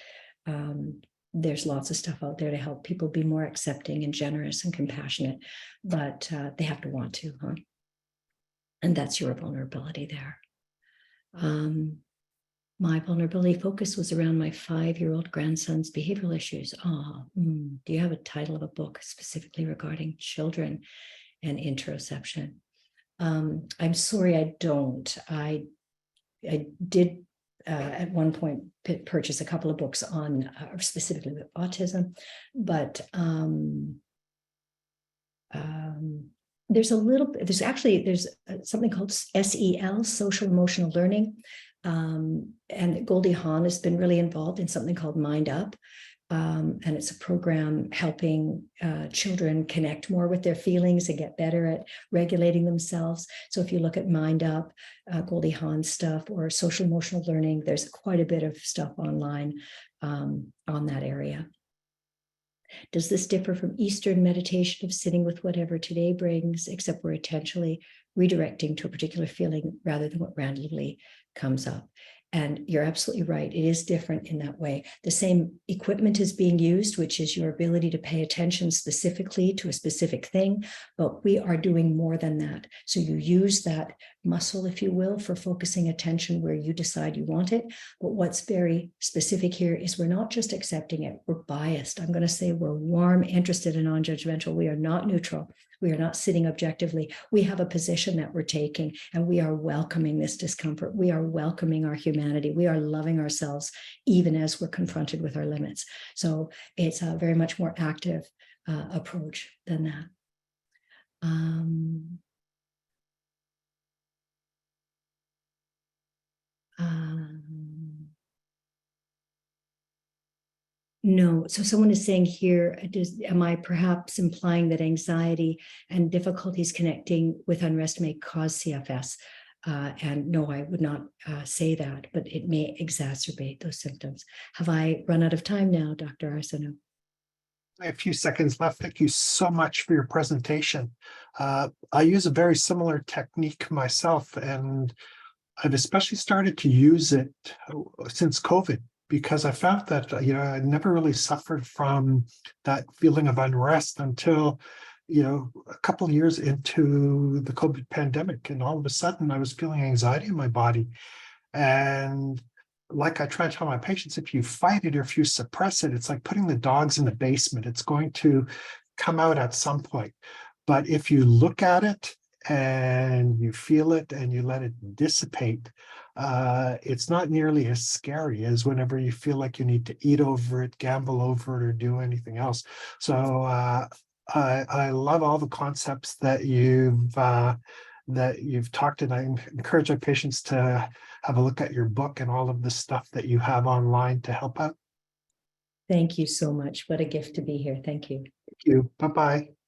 There's lots of stuff out there to help people be more accepting and generous and compassionate, but they have to want to, huh? And that's your vulnerability there. My vulnerability focus was around my 5-year-old grandson's behavioral issues. Do you have a title of a book specifically regarding children and interoception? I'm sorry, I don't. I did at one point purchase a couple of books on specifically with autism, but there's something called SEL, social emotional learning. And Goldie Hawn has been really involved in something called Mind Up. And it's a program helping children connect more with their feelings and get better at regulating themselves. So if you look at Mind Up, Goldie Hawn stuff, or social emotional learning, there's quite a bit of stuff online on that area. Does this differ from Eastern meditation of sitting with whatever today brings, except we're intentionally redirecting to a particular feeling rather than what randomly comes up? And you're absolutely right. It is different in that way. The same equipment is being used, which is your ability to pay attention specifically to a specific thing, but we are doing more than that. So you use that muscle, if you will, for focusing attention where you decide you want it. But what's very specific here is we're not just accepting it, we're biased. I'm going to say we're warm, interested, and non-judgmental. We are not neutral. We are not sitting objectively. We have a position that we're taking, and we are welcoming this discomfort. We are welcoming our humanity. We are loving ourselves, even as we're confronted with our limits. So it's a very much more active approach than that. No. So someone is saying here, am I perhaps implying that anxiety and difficulties connecting with unrest may cause CFS? And no, I would not say that, but it may exacerbate those symptoms. Have I run out of time now, Dr. Arsenault? A few seconds left. Thank you so much for your presentation. I use a very similar technique myself, and I've especially started to use it since COVID, because I found that, I never really suffered from that feeling of unrest until, a couple of years into the COVID pandemic. And all of a sudden I was feeling anxiety in my body. And like I try to tell my patients, if you fight it or if you suppress it, it's like putting the dogs in the basement. It's going to come out at some point. But if you look at it and you feel it and you let it dissipate, it's not nearly as scary as whenever you feel like you need to eat over it, gamble over it, or do anything else. So I love all the concepts that you've talked, and I encourage our patients to have a look at your book and all of the stuff that you have online to help out. Thank you so much. What a gift to be here. Thank you. Thank you. Bye-bye.